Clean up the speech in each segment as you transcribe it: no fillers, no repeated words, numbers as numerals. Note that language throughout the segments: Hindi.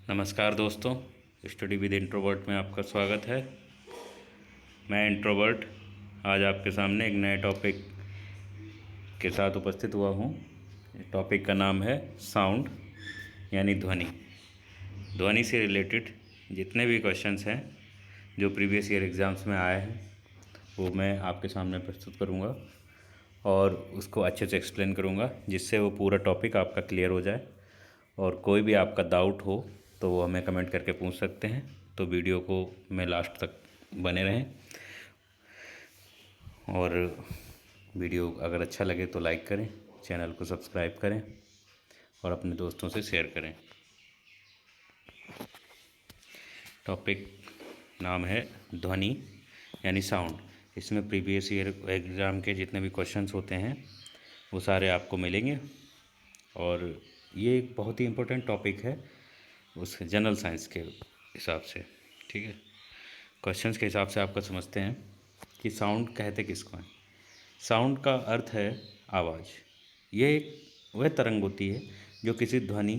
नमस्कार दोस्तों, स्टडी विद इंट्रोवर्ट में आपका स्वागत है। मैं इंट्रोवर्ट आज आपके सामने एक नए टॉपिक के साथ उपस्थित हुआ हूँ। टॉपिक का नाम है साउंड यानी ध्वनि। ध्वनि से रिलेटेड जितने भी क्वेश्चंस हैं जो प्रीवियस ईयर एग्ज़ाम्स में आए हैं वो मैं आपके सामने प्रस्तुत करूँगा और उसको अच्छे से एक्सप्लेन करूँगा, जिससे वो पूरा टॉपिक आपका क्लियर हो जाए। और कोई भी आपका डाउट हो तो वो हमें कमेंट करके पूछ सकते हैं। तो वीडियो को में लास्ट तक बने रहें और वीडियो अगर अच्छा लगे तो लाइक करें, चैनल को सब्सक्राइब करें और अपने दोस्तों से शेयर करें। टॉपिक नाम है ध्वनि यानी साउंड। इसमें प्रीवियस ईयर एग्ज़ाम के जितने भी क्वेश्चंस होते हैं वो सारे आपको मिलेंगे और ये एक बहुत ही इम्पोर्टेंट टॉपिक है उस जनरल साइंस के हिसाब से। ठीक है, क्वेश्चंस के हिसाब से आपका समझते हैं कि साउंड कहते किसको हैं। साउंड का अर्थ है आवाज़। ये एक वह तरंग होती है जो किसी ध्वनि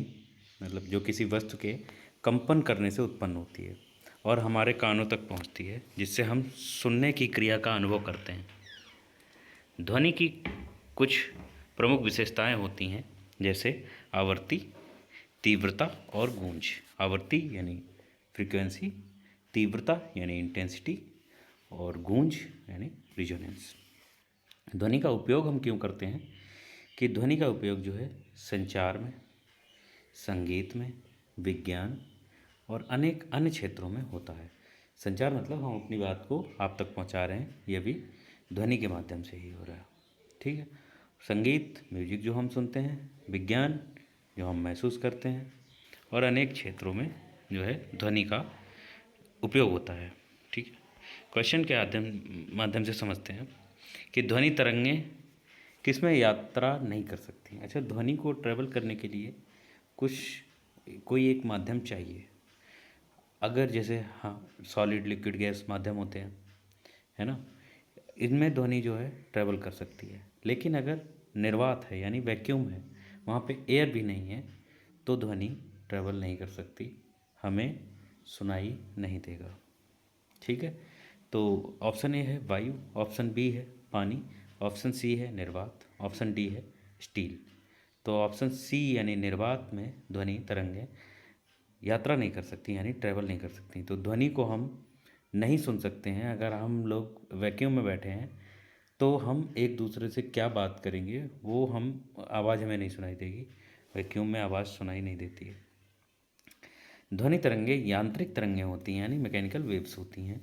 जो किसी वस्तु के कंपन करने से उत्पन्न होती है और हमारे कानों तक पहुंचती है, जिससे हम सुनने की क्रिया का अनुभव करते हैं। ध्वनि की कुछ प्रमुख विशेषताएं होती हैं, जैसे आवृत्ति, तीव्रता और गूंज। आवृत्ति यानी फ्रीक्वेंसी, तीव्रता यानी इंटेंसिटी और गूंज यानी रिजोनेंस। ध्वनि का उपयोग हम क्यों करते हैं कि ध्वनि का उपयोग जो है संचार में, संगीत में, विज्ञान और अनेक अन्य क्षेत्रों में होता है। संचार मतलब हम अपनी बात को आप तक पहुंचा रहे हैं, यह भी ध्वनि के माध्यम से ही हो रहा है। ठीक है, संगीत म्यूजिक जो हम सुनते हैं, विज्ञान जो हम महसूस करते हैं और अनेक क्षेत्रों में जो है ध्वनि का उपयोग होता है। ठीक है, क्वेश्चन के माध्यम से समझते हैं कि ध्वनि तरंगें किसमें यात्रा नहीं कर सकती। अच्छा, ध्वनि को ट्रेवल करने के लिए कुछ कोई एक माध्यम चाहिए। अगर जैसे सॉलिड, लिक्विड, गैस माध्यम होते हैं, है ना, इनमें ध्वनि जो है ट्रेवल कर सकती है। लेकिन अगर निर्वात है यानी वैक्यूम है, वहाँ पे एयर भी नहीं है, तो ध्वनि ट्रेवल नहीं कर सकती, हमें सुनाई नहीं देगा। ठीक है, तो ऑप्शन ए है वायु, ऑप्शन बी है पानी, ऑप्शन सी है निर्वात, ऑप्शन डी है स्टील। तो ऑप्शन सी यानी निर्वात में ध्वनि तरंगें यात्रा नहीं कर सकती यानी ट्रैवल नहीं कर सकती। तो ध्वनि को हम नहीं सुन सकते हैं। अगर हम लोग वैक्यूम में बैठे हैं तो हम एक दूसरे से क्या बात करेंगे, वो हम आवाज़ हमें नहीं सुनाई देगी। वैक्यूम में आवाज़ सुनाई नहीं देती है। ध्वनि तरंगें यांत्रिक तरंगें होती हैं यानी मैकेनिकल वेव्स होती हैं।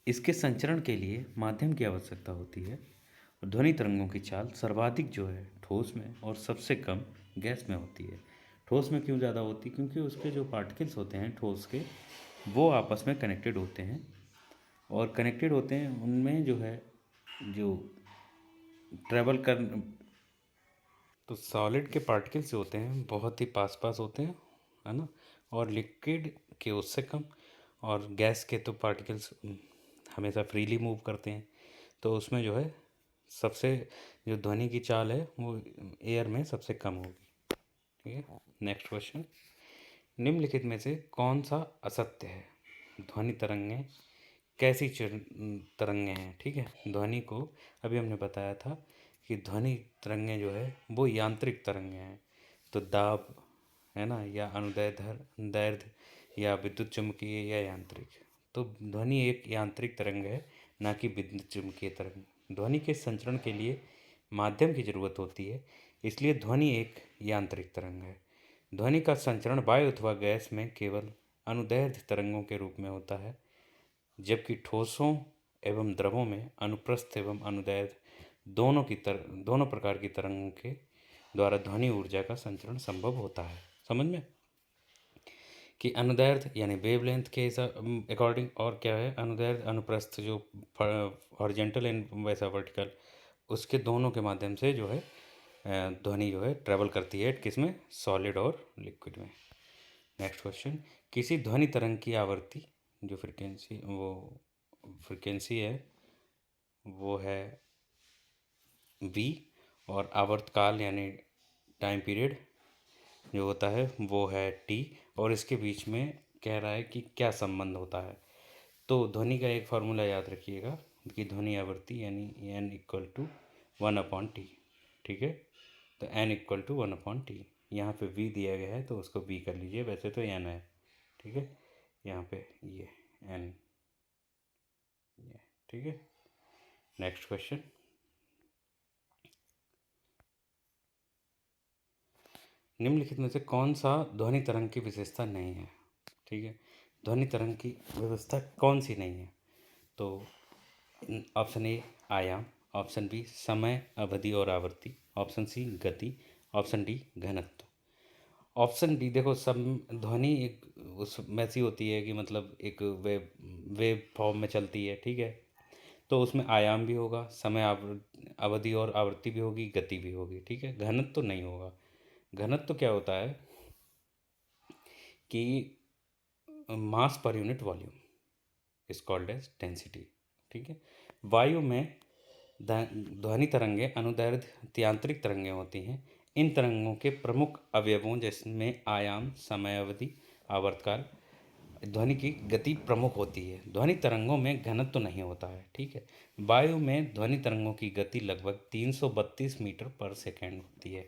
इसके संचरण के लिए माध्यम की आवश्यकता होती है। और ध्वनि तरंगों की चाल सर्वाधिक जो है ठोस में और सबसे कम गैस में होती है। ठोस में क्यों ज़्यादा होती है? क्योंकि उसके जो पार्टिकल्स होते हैं ठोस के, वो आपस में कनेक्टेड होते हैं और कनेक्टेड होते हैं उनमें जो है जो ट्रैवल कर, तो सॉलिड के पार्टिकल्स जो होते हैं बहुत ही पास पास होते हैं, है ना, और लिक्विड के उससे कम, और गैस के तो पार्टिकल्स हमेशा फ्रीली मूव करते हैं। तो उसमें जो है सबसे जो ध्वनि की चाल है वो एयर में सबसे कम होगी। ठीक है, नेक्स्ट क्वेश्चन, निम्नलिखित में से कौन सा असत्य है? ध्वनि तरंगें कैसी तरंगें हैं? ठीक है, ध्वनि को अभी हमने बताया था कि ध्वनि तरंगें जो है वो यांत्रिक तरंगें हैं। तो दाब, है ना, या अनुदैर्ध्य, दैर्ध्य या विद्युत चुम्बकीय या यांत्रिक। तो ध्वनि एक यांत्रिक तरंग है, ना कि विद्युत चुम्बकीय तरंग। ध्वनि के संचरण के लिए माध्यम की जरूरत होती है, इसलिए ध्वनि एक यांत्रिक तरंग है। ध्वनि का संचरण वायु अथवा गैस में केवल अनुदैर्ध्य तरंगों के रूप में होता है, जबकि ठोसों एवं द्रवों में अनुप्रस्थ एवं अनुदैर्ध्य दोनों प्रकार की तरंगों के द्वारा ध्वनि ऊर्जा का संचरण संभव होता है। समझ में कि अनुदैर्ध्य यानी वेवलेंथ के अकॉर्डिंग, और क्या है अनुदैर्ध्य अनुप्रस्थ जो हॉरिजॉन्टल एंड वैसा वर्टिकल, उसके दोनों के माध्यम से जो है ध्वनि जो है ट्रेवल करती है, किसमें, सॉलिड और लिक्विड में। नेक्स्ट क्वेश्चन, किसी ध्वनि तरंग की आवृत्ति जो फ्रिक्वेंसी है वो है v, और आवर्तकाल यानी टाइम पीरियड जो होता है वो है टी, और इसके बीच में कह रहा है कि क्या संबंध होता है। तो ध्वनि का एक फार्मूला याद रखिएगा कि ध्वनि आवृत्ति यानी एन इक्वल टू 1/t। ठीक है, तो एन इक्वल टू 1/t। यहाँ पे वी दिया गया है तो उसको वी कर लीजिए, वैसे तो एन है। ठीक है, यहाँ पे ये एन, ये ठीक है। नेक्स्ट क्वेश्चन, निम्नलिखित में से कौन सा ध्वनि तरंग की विशेषता नहीं है। ठीक है, ध्वनि तरंग की व्यवस्था कौन सी नहीं है। तो ऑप्शन ए आयाम, ऑप्शन बी समय अवधि और आवृत्ति, ऑप्शन सी गति, ऑप्शन डी घनत्व। ऑप्शन डी देखो, सब ध्वनि एक उस वैसी होती है कि मतलब एक वेव वेव फॉर्म में चलती है। ठीक है, तो उसमें आयाम भी होगा, समय अवधि और आवृत्ति भी होगी, गति भी होगी। ठीक है, घनत्व तो नहीं होगा। घनत्व तो क्या होता है कि mass per unit volume is called as density. ठीक है, वायु में ध्वनि तरंगें अनुदैर्ध्य यांत्रिक तरंगें होती हैं। इन तरंगों के प्रमुख अवयवों जिसमें आयाम, समय अवधि, आवर्तकाल, ध्वनि की गति प्रमुख होती है। ध्वनि तरंगों में घनत्व तो नहीं होता है। ठीक है, वायु में ध्वनि तरंगों की गति लगभग 332 मीटर पर सेकेंड होती है।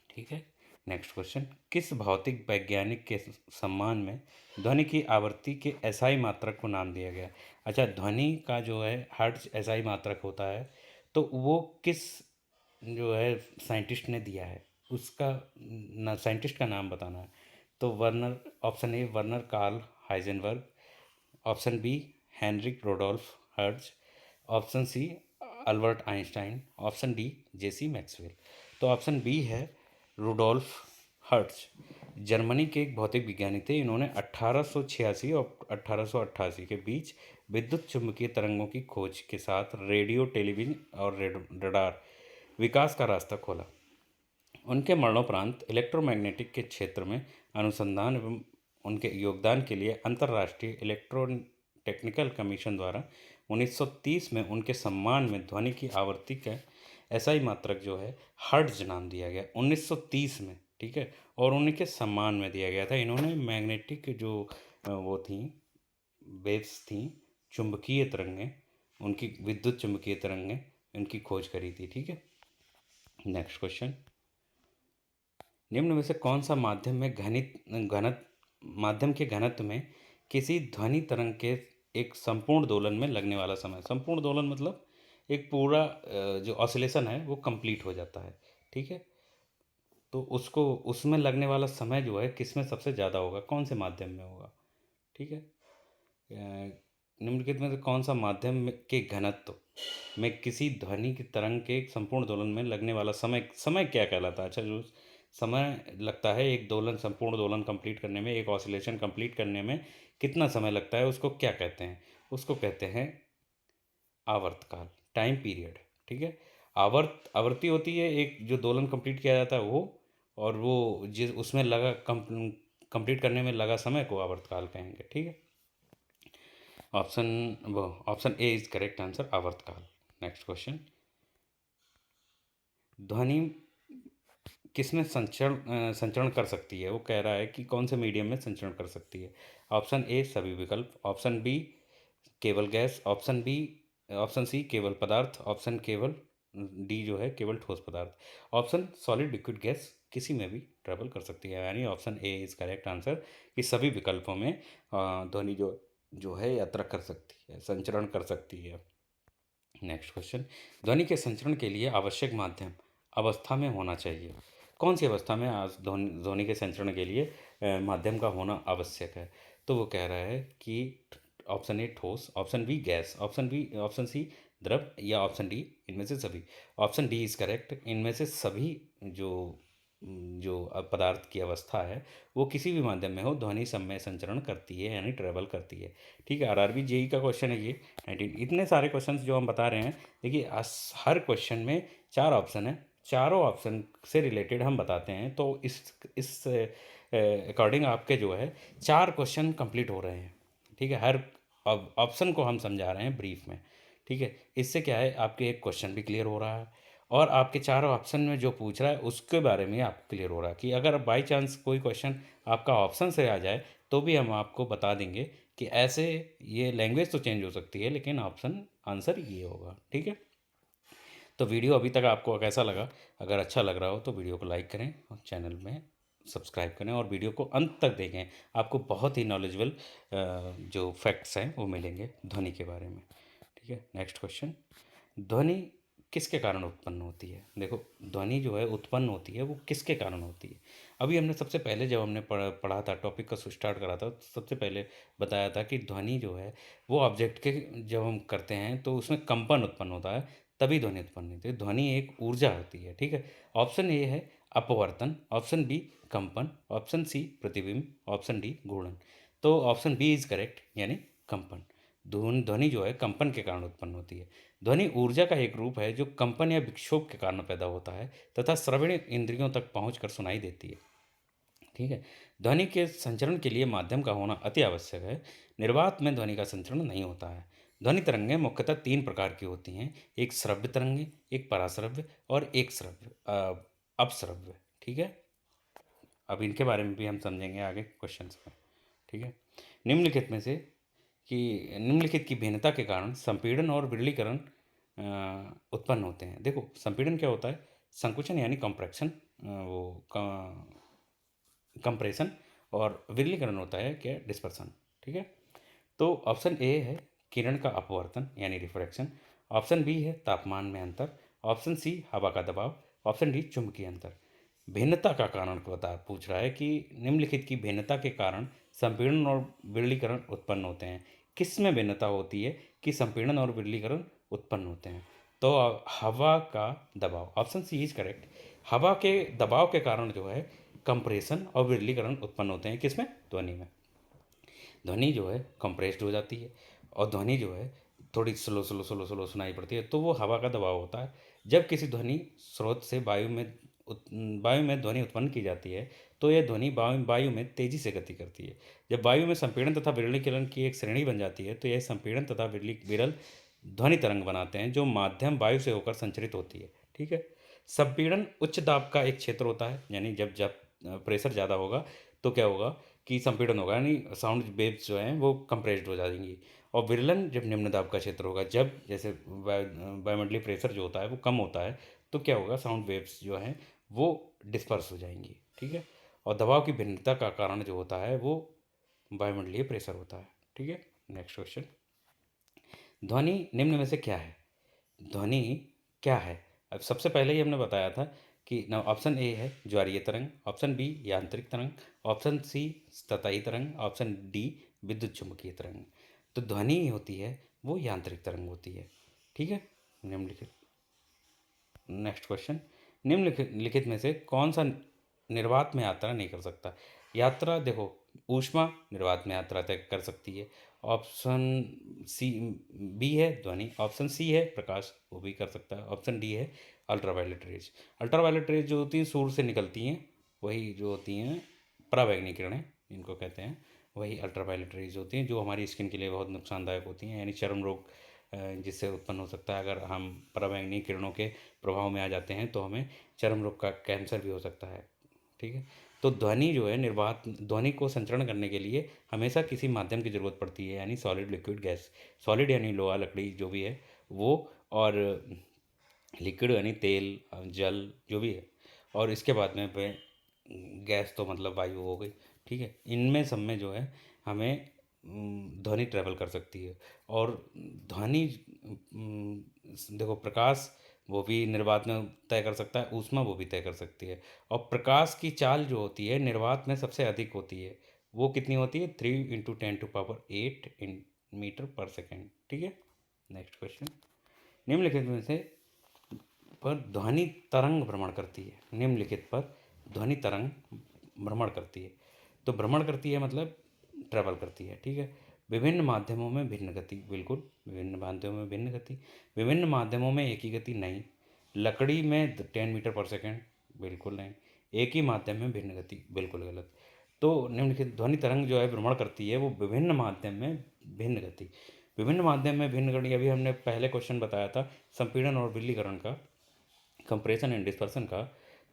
ठीक है, नेक्स्ट क्वेश्चन, किस भौतिक वैज्ञानिक के सम्मान में ध्वनि की आवृत्ति के एसआई मात्रक को नाम दिया गया। अच्छा, ध्वनि का जो है हर्ट्ज एसआई मात्रक होता है, तो वो किस जो है साइंटिस्ट ने दिया है, उसका साइंटिस्ट का नाम बताना है। तो Werner, option A Werner Karl Heisenberg, option B Heinrich Rudolf Hertz, option C Albert Einstein, option D J C Maxwell. तो ऑप्शन बी है रूडोल्फ हर्ट्ज। जर्मनी के एक भौतिक विज्ञानी थे। इन्होंने 1886 और 1888 के बीच विद्युत चुम्बकीय तरंगों की खोज के साथ रेडियो, टेलीविजन और रडार विकास का रास्ता खोला। उनके मरणोपरांत इलेक्ट्रोमैग्नेटिक के क्षेत्र में अनुसंधान एवं उनके योगदान के लिए अंतर्राष्ट्रीय इलेक्ट्रो टेक्निकल कमीशन द्वारा 1930 में उनके सम्मान में ध्वनि की आवृत्ति का एसआई मात्रक जो है हर्ट्ज नाम दिया गया 1930 में। ठीक है, और उनके सम्मान में दिया गया था। इन्होंने मैग्नेटिक जो वो थी वेव्स थी, चुंबकीय तरंगें, उनकी विद्युत चुंबकीय तरंगें, उनकी खोज करी थी। ठीक है, नेक्स्ट क्वेश्चन, निम्न में से कौन सा माध्यम में माध्यम के घनत्व में किसी ध्वनि तरंग के एक संपूर्ण दोलन में लगने वाला समय, संपूर्ण दोलन मतलब एक पूरा जो ऑसिलेशन है वो कंप्लीट हो जाता है। ठीक है, तो उसको उसमें लगने वाला समय जो है किस में सबसे ज़्यादा होगा, कौन से माध्यम में होगा। ठीक है, निम्नलिखित में से कौन सा के घनत्व में किसी ध्वनि की तरंग के एक संपूर्ण दोलन में लगने वाला समय, समय क्या कहलाता है। अच्छा, जो समय लगता है एक दोलन, संपूर्ण दोलन कंप्लीट करने में, एक ऑसिलेशन कंप्लीट करने में कितना समय लगता है, उसको क्या कहते हैं, उसको कहते हैं आवर्तकाल, टाइम पीरियड। ठीक है, आवृत्ति होती है एक जो दोलन कंप्लीट किया जाता है वो, और वो जिस उसमें लगा कंप्लीट करने में लगा समय को आवर्तकाल कहेंगे। ठीक है, option A is correct answer, आवर्तकाल। नेक्स्ट क्वेश्चन, ध्वनि किसमें संचरण कर सकती है, वो कह रहा है कि कौन से मीडियम में संचरण कर सकती है। ऑप्शन ए सभी विकल्प, ऑप्शन बी केवल गैस, ऑप्शन सी केवल पदार्थ, ऑप्शन डी जो है केवल ठोस पदार्थ, ऑप्शन सॉलिड लिक्विड गैस किसी में भी ट्रेवल कर सकती है। यानी option A is correct answer कि सभी विकल्पों में ध्वनि जो जो है यात्रा कर सकती है, संचरण कर सकती है। नेक्स्ट क्वेश्चन, ध्वनि के संचरण के लिए आवश्यक माध्यम अवस्था में होना चाहिए। कौन सी अवस्था में आज ध्वनि के संचरण के लिए माध्यम का होना आवश्यक है। तो वो कह रहा है कि ऑप्शन ए ठोस, ऑप्शन बी गैस, ऑप्शन सी द्रव, या ऑप्शन डी इनमें से सभी। ऑप्शन डी इज करेक्ट, इनमें से सभी जो जो पदार्थ की अवस्था है वो किसी भी माध्यम में हो ध्वनि समय संचरण करती है, यानी ट्रेवल करती है। ठीक है, आरआरबी जेई का क्वेश्चन है ये 19। इतने सारे क्वेश्चंस जो हम बता रहे हैं, देखिए हर क्वेश्चन में 4 ऑप्शन है, चारों ऑप्शन से रिलेटेड हम बताते हैं। तो इस अकॉर्डिंग आपके जो है 4 क्वेश्चन कंप्लीट हो रहे हैं। ठीक है, हर ऑप्शन को हम समझा रहे हैं ब्रीफ में। ठीक है, इससे क्या है आपके एक क्वेश्चन भी क्लियर हो रहा है, और आपके 4 ऑप्शन में जो पूछ रहा है उसके बारे में आपको क्लियर हो रहा है कि अगर बाई चांस कोई क्वेश्चन आपका ऑप्शन से आ जाए तो भी हम आपको बता देंगे कि ऐसे ये लैंग्वेज तो चेंज हो सकती है लेकिन ऑप्शन आंसर ये होगा। ठीक है, तो वीडियो अभी तक आपको कैसा लगा? अगर अच्छा लग रहा हो तो वीडियो को लाइक करें और चैनल में सब्सक्राइब करें और वीडियो को अंत तक देखें। आपको बहुत ही नॉलेजेबल जो फैक्ट्स हैं वो मिलेंगे ध्वनि के बारे में। ठीक है, नेक्स्ट क्वेश्चन, ध्वनि किसके कारण उत्पन्न होती है? देखो, ध्वनि जो है उत्पन्न होती है वो किसके कारण होती है? अभी हमने सबसे पहले जब हमने पढ़ा था, टॉपिक का स्टार्ट करा था, तो सबसे पहले बताया था कि ध्वनि जो है वो ऑब्जेक्ट के जब हम करते हैं तो उसमें कंपन उत्पन्न होता है, तभी ध्वनि उत्पन्न होती है। ध्वनि एक ऊर्जा होती है। ठीक है, ऑप्शन ए है अपवर्तन, ऑप्शन बी कंपन, ऑप्शन सी प्रतिबिंब, ऑप्शन डी घूर्णन। तो ऑप्शन बी इज करेक्ट, यानी कंपन। ध्वनि जो है कंपन के कारण उत्पन्न होती है। ध्वनि ऊर्जा का एक रूप है जो कंपन या विक्षोभ के कारण पैदा होता है तथा श्रवण इंद्रियों तक पहुंचकर सुनाई देती है। ठीक है, ध्वनि के संचरण के लिए माध्यम का होना अति आवश्यक है। निर्वात में ध्वनि का संचरण नहीं होता है। ध्वनि तरंगें मुख्यतः 3 प्रकार की होती हैं, एक श्रव्य तरंगे, एक पराश्रव्य और एक अपश्रव्य। ठीक है, अब इनके बारे में भी हम समझेंगे आगे क्वेश्चन में। ठीक है, निम्नलिखित में से कि निम्नलिखित की भिन्नता के कारण संपीड़न और विरलीकरण उत्पन्न होते हैं। देखो, संपीड़न क्या होता है? संकुचन यानी कंप्रेक्शन, वो कंप्रेशन, और विरलीकरण होता है क्या? डिस्पर्सन। ठीक है, तो ऑप्शन ए है किरण का अपवर्तन यानी रिफ्रैक्शन, ऑप्शन बी है तापमान में अंतर, ऑप्शन सी हवा का दबाव, ऑप्शन डी चुंबकीय अंतर। भिन्नता का कारण बता पूछ रहा है कि निम्नलिखित की भिन्नता के कारण संपीड़न और विरलीकरण उत्पन्न होते हैं। किस में भिन्नता होती है कि संपीड़न और विरलीकरण उत्पन्न होते हैं? तो हवा का दबाव, ऑप्शन सी इज करेक्ट। हवा के दबाव के कारण जो है कंप्रेशन और विरलीकरण उत्पन्न होते हैं। किसमें? ध्वनि में। ध्वनि जो है कंप्रेस्ड हो जाती है और ध्वनि जो है थोड़ी स्लो स्लो स्लो स्लो सुनाई पड़ती है, तो वो हवा का दबाव होता है। जब किसी ध्वनि स्रोत से वायु में ध्वनि उत्पन्न की जाती है तो यह ध्वनि वायु में तेजी से गति करती है। जब वायु में संपीड़न तथा विरलीकरण की एक श्रेणी बन जाती है तो यह संपीड़न तथा विरल ध्वनि तरंग बनाते हैं जो माध्यम वायु से होकर संचरित होती है। ठीक है, संपीड़न उच्च दाब का एक क्षेत्र होता है, यानी जब जब प्रेशर ज़्यादा होगा तो क्या होगा कि संपीड़न होगा, यानी साउंड वेव्स जो हैं वो कंप्रेस्ड हो जाएंगी। और विरलन जब निम्न दाब का क्षेत्र होगा, जब जैसे वायुमंडलीय प्रेशर जो होता है वो कम होता है, तो क्या होगा, साउंड वेव्स जो हैं वो डिस्पर्स हो जाएंगी। ठीक है, और दबाव की भिन्नता का कारण जो होता है वो वायुमंडलीय प्रेशर होता है। ठीक है, नेक्स्ट क्वेश्चन, ध्वनि निम्न में से क्या है? ध्वनि क्या है? अब सबसे पहले ही हमने बताया था कि ना, ऑप्शन ए है ज्वारीय तरंग, ऑप्शन बी यांत्रिक तरंग, ऑप्शन सी सतही तरंग, ऑप्शन डी विद्युत चुम्बकीय तरंग। तो ध्वनि होती है वो यांत्रिक तरंग होती है। ठीक है, निम्नलिखित, नेक्स्ट क्वेश्चन, निम्नलिखित लिखित में से कौन सा निर्वात में यात्रा नहीं कर सकता? यात्रा देखो, ऊष्मा निर्वात में यात्रा तय कर सकती है, ऑप्शन सी बी है ध्वनि, ऑप्शन सी है प्रकाश, वो भी कर सकता है, ऑप्शन डी है अल्ट्रावायलेट रेज। अल्ट्रावायलेट रेज जो होती हैं सूर्य से निकलती हैं, वही जो होती हैं पराबैंगनी किरणें इनको कहते हैं, वही अल्ट्रावायलेट रेज होती हैं जो हमारी स्किन के लिए बहुत नुकसानदायक होती हैं, यानी चर्म रोग जिससे उत्पन्न हो सकता है। अगर हम पराबैंगनी किरणों के प्रभाव में आ जाते हैं तो हमें चर्म रोग का कैंसर भी हो सकता है। ठीक है, तो ध्वनि जो है निर्वात, ध्वनि को संचरण करने के लिए हमेशा किसी माध्यम की ज़रूरत पड़ती है, यानी सॉलिड लिक्विड गैस। सॉलिड यानी लोहा लकड़ी जो भी है वो, और लिक्विड यानी तेल जल जो भी है, और इसके बाद में गैस तो मतलब वायु हो गई। ठीक है, इनमें सब में जो है हमें ध्वनि ट्रैवल कर सकती है। और ध्वनि देखो, प्रकाश वो भी निर्वात में तय कर सकता है, ऊष्मा वो भी तय कर सकती है। और प्रकाश की चाल जो होती है निर्वात में सबसे अधिक होती है, वो कितनी होती है? 3 × 10⁸ मीटर पर सेकेंड। ठीक है, नेक्स्ट क्वेश्चन, निम्नलिखित में से पर ध्वनि तरंग भ्रमण करती है। निम्नलिखित पर ध्वनि तरंग भ्रमण करती है, तो भ्रमण करती है मतलब ट्रैवल करती है। ठीक है, विभिन्न माध्यमों में भिन्न गति, बिल्कुल विभिन्न माध्यमों में भिन्न गति, विभिन्न माध्यमों में एक ही गति नहीं। लकड़ी में 10 मीटर पर सेकेंड, बिल्कुल नहीं। एक ही माध्यम में भिन्न गति, बिल्कुल गलत। तो निम्नलिखित ध्वनि तरंग जो है भ्रमण करती है वो विभिन्न माध्यम में भिन्न गति, विभिन्न माध्यम में भिन्न गति। अभी हमने पहले क्वेश्चन बताया था संपीड़न और विरलीकरण का, कंप्रेशन एंड डिस्पर्सन का,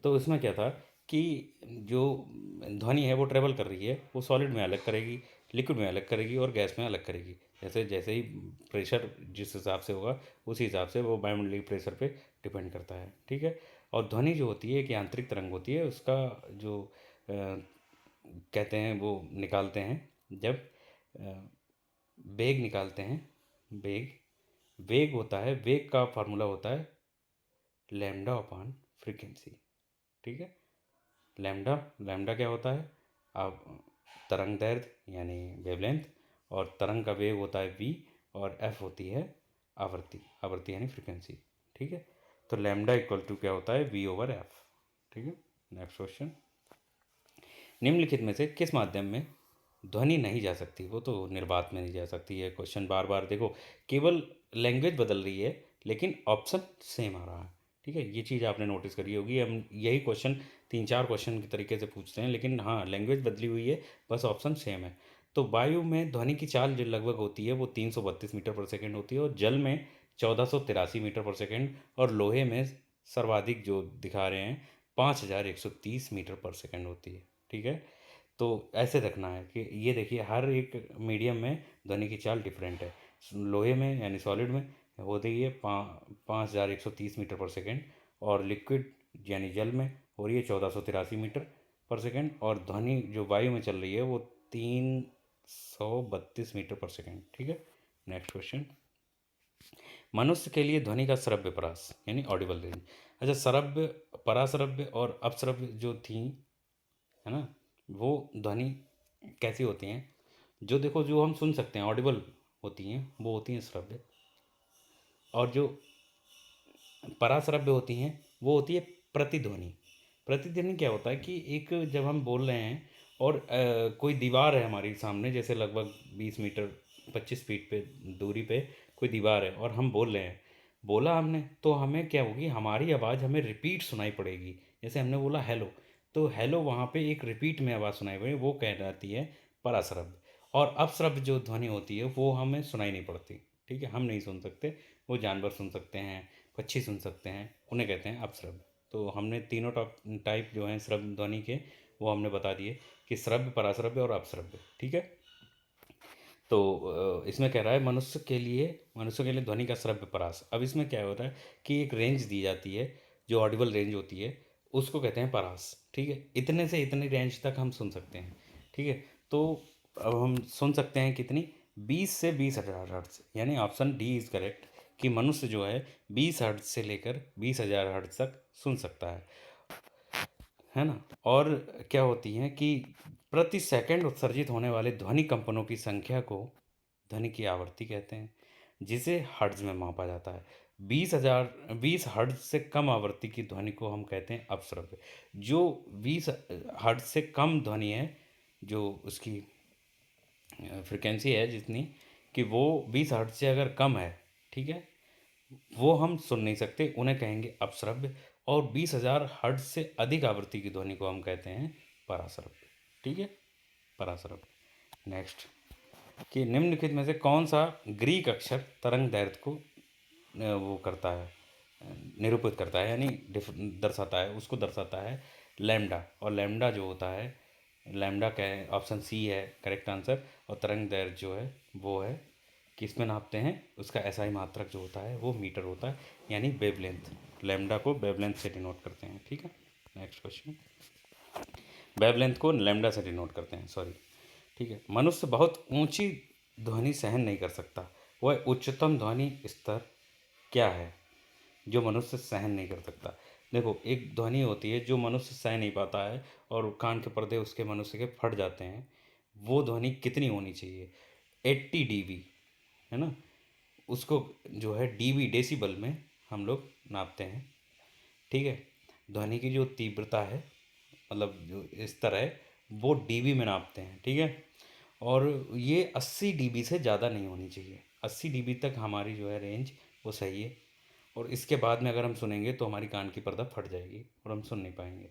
तो उसमें क्या था कि जो ध्वनि है वो ट्रेवल कर रही है, वो सॉलिड में अलग करेगी, लिक्विड में अलग करेगी और गैस में अलग करेगी। जैसे जैसे ही प्रेशर जिस हिसाब से होगा उसी हिसाब से वो वायुमंडलीय प्रेशर पे डिपेंड करता है, ठीक है। और ध्वनि जो होती है एक यांत्रिक तरंग होती है, उसका जो कहते हैं वो निकालते हैं जब वेग निकालते हैं, वेग वेग होता है, वेग का फार्मूला होता है लैम्डा अपॉन फ्रीक्वेंसी, ठीक है। लैम्डा लैम्डा क्या होता है, अब तरंग दैर्ध्य यानी वेवलेंथ, और तरंग का वेग होता है v, और f होती है आवृत्ति, आवृत्ति यानी फ्रीक्वेंसी, ठीक है। तो लैम्डा इक्वल टू क्या होता है v/f, ठीक है। नेक्स्ट क्वेश्चन, निम्नलिखित में से किस माध्यम में ध्वनि नहीं जा सकती? वो तो निर्वात में नहीं जा सकती है। क्वेश्चन बार बार देखो, केवल लैंग्वेज बदल रही है लेकिन ऑप्शन सेम आ रहा है, ठीक है। ये चीज़ आपने नोटिस करी होगी, हम यही क्वेश्चन 3-4 क्वेश्चन के तरीके से पूछते हैं, लेकिन हाँ लैंग्वेज बदली हुई है, बस ऑप्शन सेम है। तो वायु में ध्वनि की चाल जो लगभग होती है वो 332 मीटर पर सेकेंड होती है, और जल में 1483 मीटर पर सेकेंड, और लोहे में सर्वाधिक जो दिखा रहे हैं 5130 मीटर पर सेकेंड होती है, ठीक है। तो ऐसे रखना है कि ये देखिए हर एक मीडियम में ध्वनि की चाल डिफरेंट है। लोहे में यानी सॉलिड में होती है 5130 मीटर पर सेकेंड, और लिक्विड यानी जल में हो रही है 1483 मीटर पर सेकेंड, और ध्वनि जो वायु में चल रही है वो 332 मीटर पर सेकेंड, ठीक है। नेक्स्ट क्वेश्चन, मनुष्य के लिए ध्वनि का श्रव्य परास यानी ऑडिबल रेंज। अच्छा, श्रव्य, पराश्रव्य और अपश्रव्य जो थी, है ना, वो ध्वनि कैसी होती हैं? जो देखो जो हम सुन सकते हैं ऑडिबल होती हैं वो होती हैं श्रव्य, और जो पराश्रव्य होती हैं वो होती है प्रतिध्वनि। प्रतिध्वनि क्या होता है कि एक जब हम बोल रहे हैं और कोई दीवार है हमारी सामने, जैसे लगभग 20 मीटर 25 फीट पे दूरी पे कोई दीवार है, और हम बोल रहे हैं, बोला हमने तो हमें क्या होगी, हमारी आवाज़ हमें रिपीट सुनाई पड़ेगी। जैसे हमने बोला हेलो, तो हेलो वहाँ पे एक रिपीट में आवाज़ सुनाई पड़ेगी, वो कहलाती है पराश्रव्य। और अपश्रव्य जो ध्वनि होती है वो हमें सुनाई नहीं पड़ती, ठीक है, हम नहीं सुन सकते, वो जानवर सुन सकते हैं, पक्षी सुन सकते हैं, उन्हें कहते हैं अपश्रव्य। तो हमने तीनों टाइप जो हैं श्रव्य ध्वनि के वो हमने बता दिए कि श्रव्य, पराश्रव्य और अपश्रव्य, ठीक है। तो इसमें कह रहा है मनुष्य के लिए ध्वनि का श्रव्य परास। अब इसमें क्या होता है कि एक रेंज दी जाती है, जो ऑडिबल रेंज होती है उसको कहते हैं परास, ठीक है। इतने से इतनी रेंज तक हम सुन सकते हैं, ठीक है। तो अब हम सुन सकते हैं कितनी, 20 से 20,000 हर्ट्ज, यानी ऑप्शन डी इज़ करेक्ट कि मनुष्य जो है 20 हर्ट्ज से लेकर 20,000 हर्ट्ज तक सुन सकता है ना। और क्या होती हैं कि प्रति सेकंड उत्सर्जित होने वाले ध्वनि कंपनों की संख्या को ध्वनि की आवृत्ति कहते हैं, जिसे हर्ट्ज में मापा जाता है। 20 हर्ट्ज से कम आवृत्ति की ध्वनि को हम कहते हैं अपश्रव्य। जो 20 हर्ट्ज से कम ध्वनि है, जो उसकी फ्रिक्वेंसी है जितनी, कि वो 20 हर्ट्ज से अगर कम है, ठीक है, वो हम सुन नहीं सकते, उन्हें कहेंगे अपश्रव्य। और 20,000 हर्ट्ज से अधिक आवृत्ति की ध्वनि को हम कहते हैं पराश्रव्य, ठीक है, पराश्रव्य। नेक्स्ट, कि निम्नलिखित में से कौन सा ग्रीक अक्षर तरंग दैर्ध्य को वो करता है, निरूपित करता है, यानी दर्शाता है, उसको दर्शाता है लैम्डा। और लैम्डा जो होता है, लैम्डा क्या है, ऑप्शन सी है करेक्ट आंसर। और तरंग दैर्ध्य जो है वो है, किस में नापते हैं, उसका एसआई मात्रक जो होता है वो मीटर होता है, यानी वेवलेंथ। लैम्डा को वेवलेंथ से डिनोट करते हैं, ठीक है। नेक्स्ट क्वेश्चन, वेवलेंथ को लैम्डा से डिनोट करते हैं, सॉरी, ठीक है। मनुष्य बहुत ऊंची ध्वनि सहन नहीं कर सकता, वह उच्चतम ध्वनि स्तर क्या है जो मनुष्य सहन नहीं कर सकता? देखो, एक ध्वनि होती है जो मनुष्य सह नहीं पाता है, और कान के पर्दे उसके मनुष्य के फट जाते हैं, वो ध्वनि कितनी होनी चाहिए? 80 डीबी, है ना, उसको जो है डीबी डेसिबल में हम लोग नापते हैं, ठीक है। ध्वनि की जो तीव्रता है, मतलब जो स्तर है, वो डीबी में नापते हैं, ठीक है। और ये 80 डीबी से ज़्यादा नहीं होनी चाहिए, 80 डीबी तक हमारी जो है रेंज वो सही है। और इसके बाद में अगर हम सुनेंगे तो हमारी कान की पर्दा फट जाएगी और हम सुन नहीं पाएंगे।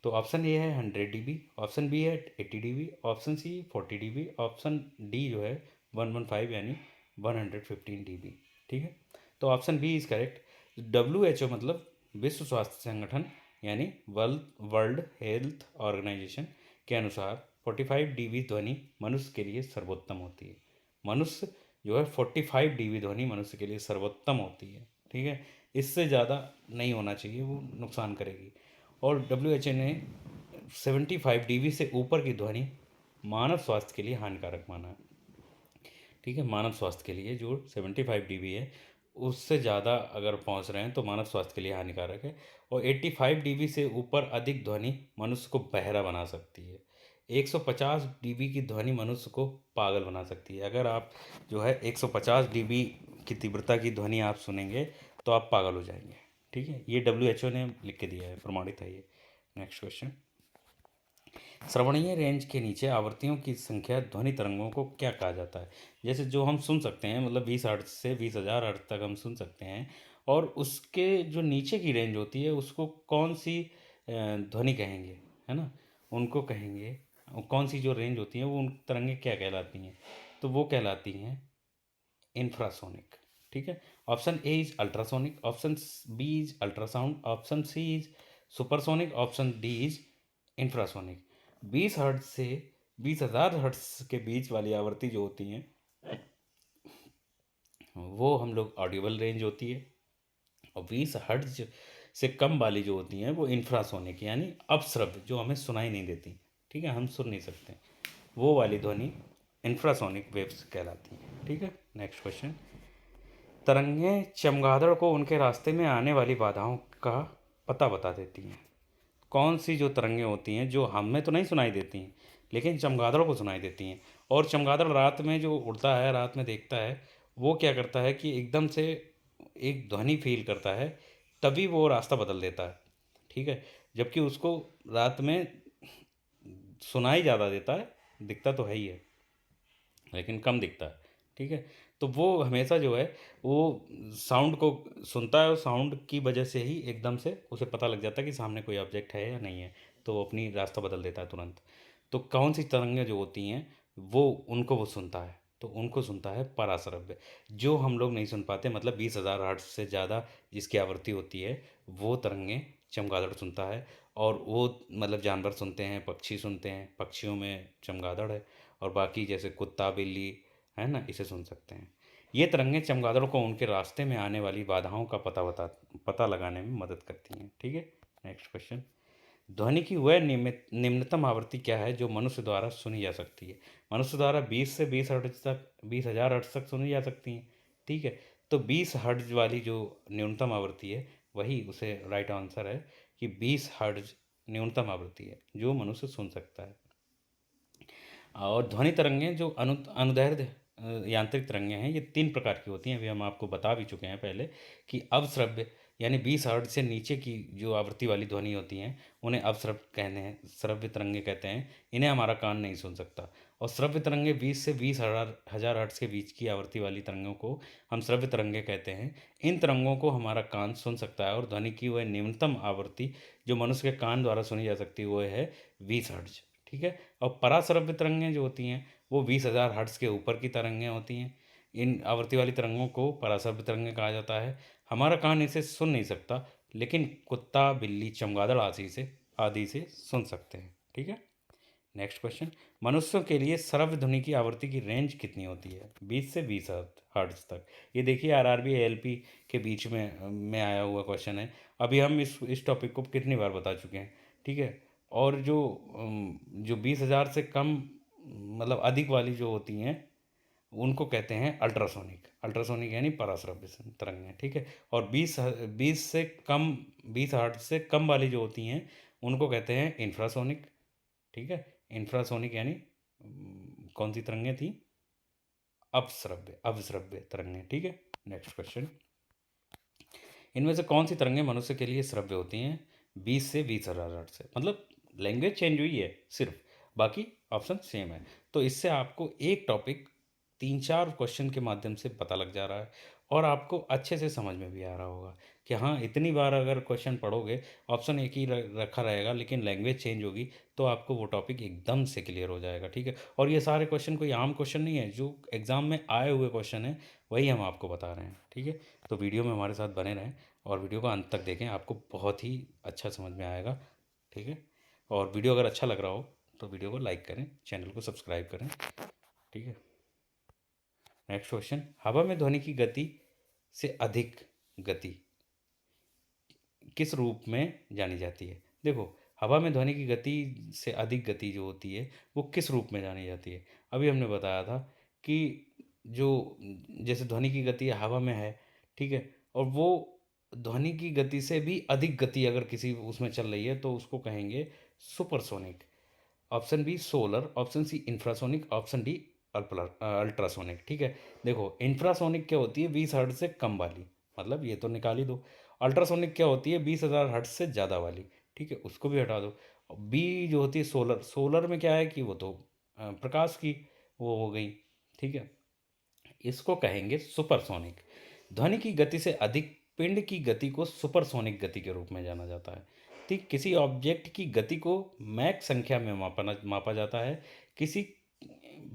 तो ऑप्शन ए है 100 डीबी, ऑप्शन बी है 80 dB, option C 40 dB, option D जो है 115 यानी 115 डीबी, ठीक है। तो option B is correct. WHO मतलब विश्व स्वास्थ्य संगठन यानी वर्ल्ड हेल्थ ऑर्गेनाइजेशन के अनुसार 45 डीबी ध्वनि मनुष्य के लिए सर्वोत्तम होती है। मनुष्य जो है 45 डीबी ध्वनि मनुष्य के लिए सर्वोत्तम होती है, ठीक है। इससे ज़्यादा नहीं होना चाहिए, वो नुकसान करेगी। और WHO ने 75 डीबी से ऊपर की ध्वनि मानव स्वास्थ्य के लिए हानिकारक माना है, ठीक है। मानव स्वास्थ्य के लिए जो 75 डीबी है उससे ज़्यादा अगर पहुंच रहे हैं तो मानव स्वास्थ्य के लिए हानिकारक है। और 85 डीबी से ऊपर अधिक ध्वनि मनुष्य को बहरा बना सकती है। 150 डीबी की ध्वनि मनुष्य को पागल बना सकती है। अगर आप जो है 150 डीबी की तीव्रता की ध्वनि आप सुनेंगे तो आप पागल हो जाएंगे, ठीक है। ये WHO ने लिख के दिया है, प्रमाणित है ये। नेक्स्ट क्वेश्चन, श्रवणीय रेंज के नीचे आवृत्तियों की संख्या ध्वनि तरंगों को क्या कहा जाता है? जैसे जो हम सुन सकते हैं, मतलब 20 हर्ट्ज से 20,000 हर्ट्ज तक हम सुन सकते हैं, और उसके जो नीचे की रेंज होती है उसको कौन सी ध्वनि कहेंगे, है ना, उनको कहेंगे। कौन सी जो रेंज होती है वो उन तरंगे क्या कहलाती हैं? तो वो कहलाती हैं इंफ्रासोनिक, ठीक है। Option A is ultrasonic, option B is ultrasound, option C is supersonic, option D is infrasonic. 20 hertz से 20,000 हर्ट्ज के बीच वाली आवृत्ति जो होती हैं वो हम लोग ऑडिबल रेंज होती है, और 20 हर्ट्ज से कम वाली जो होती हैं वो इंफ्रासोनिक यानी अपश्रव्य, जो हमें सुनाई नहीं देती, ठीक है, हम सुन नहीं सकते, वो वाली ध्वनि इंफ्रासोनिक वेव्स कहलाती हैं, ठीक है। नेक्स्ट क्वेश्चन, तरंगें चमगादड़ को उनके रास्ते में आने वाली बाधाओं का पता बता देती हैं। कौन सी जो तरंगें होती हैं जो हमें तो नहीं सुनाई देती हैं लेकिन चमगादड़ को सुनाई देती हैं? और चमगादड़ रात में जो उड़ता है, रात में देखता है, वो क्या करता है कि एकदम से एक ध्वनि फील करता है, तभी वो रास्ता बदल देता है, ठीक है। जबकि उसको रात में सुनाई ज़्यादा देता है, दिखता तो है ही है लेकिन कम दिखता है, ठीक है। तो वो हमेशा जो है वो साउंड को सुनता है, और साउंड की वजह से ही एकदम से उसे पता लग जाता है कि सामने कोई ऑब्जेक्ट है या नहीं है, तो वो अपनी रास्ता बदल देता है तुरंत। तो कौन सी तरंगें जो होती हैं वो उनको वो सुनता है, तो उनको सुनता है पराश्रव्य, जो हम लोग नहीं सुन पाते। मतलब 20,000 हर्ट्ज से ज़्यादा जिसकी आवृत्ति होती है वो तरंगें चमगादड़ सुनता है। और वो मतलब जानवर सुनते हैं, पक्षी सुनते हैं, पक्षियों में चमगादड़ है, और बाकी जैसे कुत्ता, बिल्ली, है ना, इसे सुन सकते हैं। ये तरंगें चमगादड़ को उनके रास्ते में आने वाली बाधाओं का पता लगाने में मदद करती हैं, ठीक है। नेक्स्ट क्वेश्चन, ध्वनि की वह निम्नतम आवृत्ति क्या है जो मनुष्य द्वारा सुनी जा सकती है? मनुष्य द्वारा 20 से 20 हर्ट्ज तक, 20,000 हर्ट्ज तक सुनी जा सकती हैं, ठीक है। तो 20 हर्ट्ज वाली जो न्यूनतम आवृत्ति है वही उसे राइट आंसर है कि 20 हर्ट्ज न्यूनतम आवृत्ति है जो मनुष्य सुन सकता है। और ध्वनि तरंगें जो अनुदैर्ध्य यांत्रिक तरंगें हैं, ये 3 प्रकार की होती हैं। अभी हम आपको बता भी चुके हैं पहले कि अवश्रव्य यानी 20 हर्ट्ज से नीचे की जो आवृत्ति वाली ध्वनि होती हैं उन्हें अवश्रव्य कहते हैं, श्रव्य तरंगे कहते हैं। इन्हें हमारा कान नहीं सुन सकता। और श्रव्य तरंगे 20 से 20,000 हर्ट्ज के बीच की आवृत्ति वाली तरंगों को हम श्रव्य तरंगे कहते हैं। इन तरंगों को हमारा कान सुन सकता है, और ध्वनि की वह न्यूनतम आवृत्ति जो मनुष्य के कान द्वारा सुनी जा सकती है वो है 20 हर्ट्ज, ठीक है। और पराश्रव्य तरंगें जो होती हैं वो 20,000 हर्ट्ज के ऊपर की तरंगें होती हैं। इन आवृत्ति वाली तरंगों को पराश्रव्य तरंगें कहा जाता है। हमारा कान इसे सुन नहीं सकता लेकिन कुत्ता, बिल्ली, चमगादड़ आदि से सुन सकते हैं, ठीक है। नेक्स्ट क्वेश्चन, मनुष्यों के लिए श्रव्य ध्वनि की आवृत्ति की रेंज कितनी होती है? 20 से 20 हर्ट्ज तक। ये देखिए RRB ALP के बीच में आया हुआ क्वेश्चन है। अभी हम इस टॉपिक को कितनी बार बता चुके हैं, ठीक है। और जो 20,000 से कम मतलब अधिक वाली जो होती हैं उनको कहते हैं अल्ट्रासोनिक। अल्ट्रासोनिक यानी पराश्रव्य तरंगें, ठीक है। और 20 से कम, 20 हर्ट्ज से कम वाली जो होती हैं उनको कहते हैं इंफ्रासोनिक, ठीक है। इंफ्रासोनिक यानी कौन सी तरंगें थी? अवश्रव्य तरंगें, ठीक है। नेक्स्ट क्वेश्चन, इनमें से कौन सी तरंगें मनुष्य के लिए श्रव्य होती हैं 20 से 20,000 हर्ट्ज से? मतलब लैंग्वेज चेंज हुई है सिर्फ, बाकी ऑप्शन सेम है। तो इससे आपको एक टॉपिक 3-4 क्वेश्चन के माध्यम से पता लग जा रहा है, और आपको अच्छे से समझ में भी आ रहा होगा कि हाँ, इतनी बार अगर क्वेश्चन पढ़ोगे ऑप्शन एक ही रखा रहेगा लेकिन लैंग्वेज चेंज होगी तो आपको वो टॉपिक एकदम से क्लियर हो जाएगा, ठीक है। और ये सारे क्वेश्चन कोई आम क्वेश्चन नहीं है, जो एग्ज़ाम में आए हुए क्वेश्चन हैं वही हम आपको बता रहे हैं, ठीक है। तो वीडियो में हमारे साथ बने रहें। और वीडियो को अंत तक देखें, आपको बहुत ही अच्छा समझ में आएगा। ठीक है, और वीडियो अगर अच्छा लग रहा हो तो वीडियो को लाइक करें, चैनल को सब्सक्राइब करें। ठीक है, नेक्स्ट क्वेश्चन, हवा में ध्वनि की गति से अधिक गति किस रूप में जानी जाती है? देखो, हवा में ध्वनि की गति से अधिक गति जो होती है वो किस रूप में जानी जाती है? अभी हमने बताया था कि जो जैसे ध्वनि की गति हवा में है, ठीक है, और वो ध्वनि की गति से भी अधिक गति अगर किसी उसमें चल रही है तो उसको कहेंगे supersonic. Option B solar, option C infrasonic, option D ultrasonic. ठीक है, देखो इंफ्रासोनिक क्या होती है? 20 हर्ट्ज से कम वाली, मतलब ये तो निकाल ही दो। अल्ट्रासोनिक क्या होती है? 20,000 हर्ट्ज से ज़्यादा वाली। ठीक है, उसको भी हटा दो। बी जो होती है सोलर, सोलर में क्या है कि वो तो प्रकाश की वो हो गई। ठीक है, इसको कहेंगे सुपरसोनिक। ध्वनि की गति से अधिक पिंड की गति को सुपरसोनिक गति के रूप में जाना जाता है। ठीक, किसी ऑब्जेक्ट की गति को मैक संख्या में मापा जाता है। किसी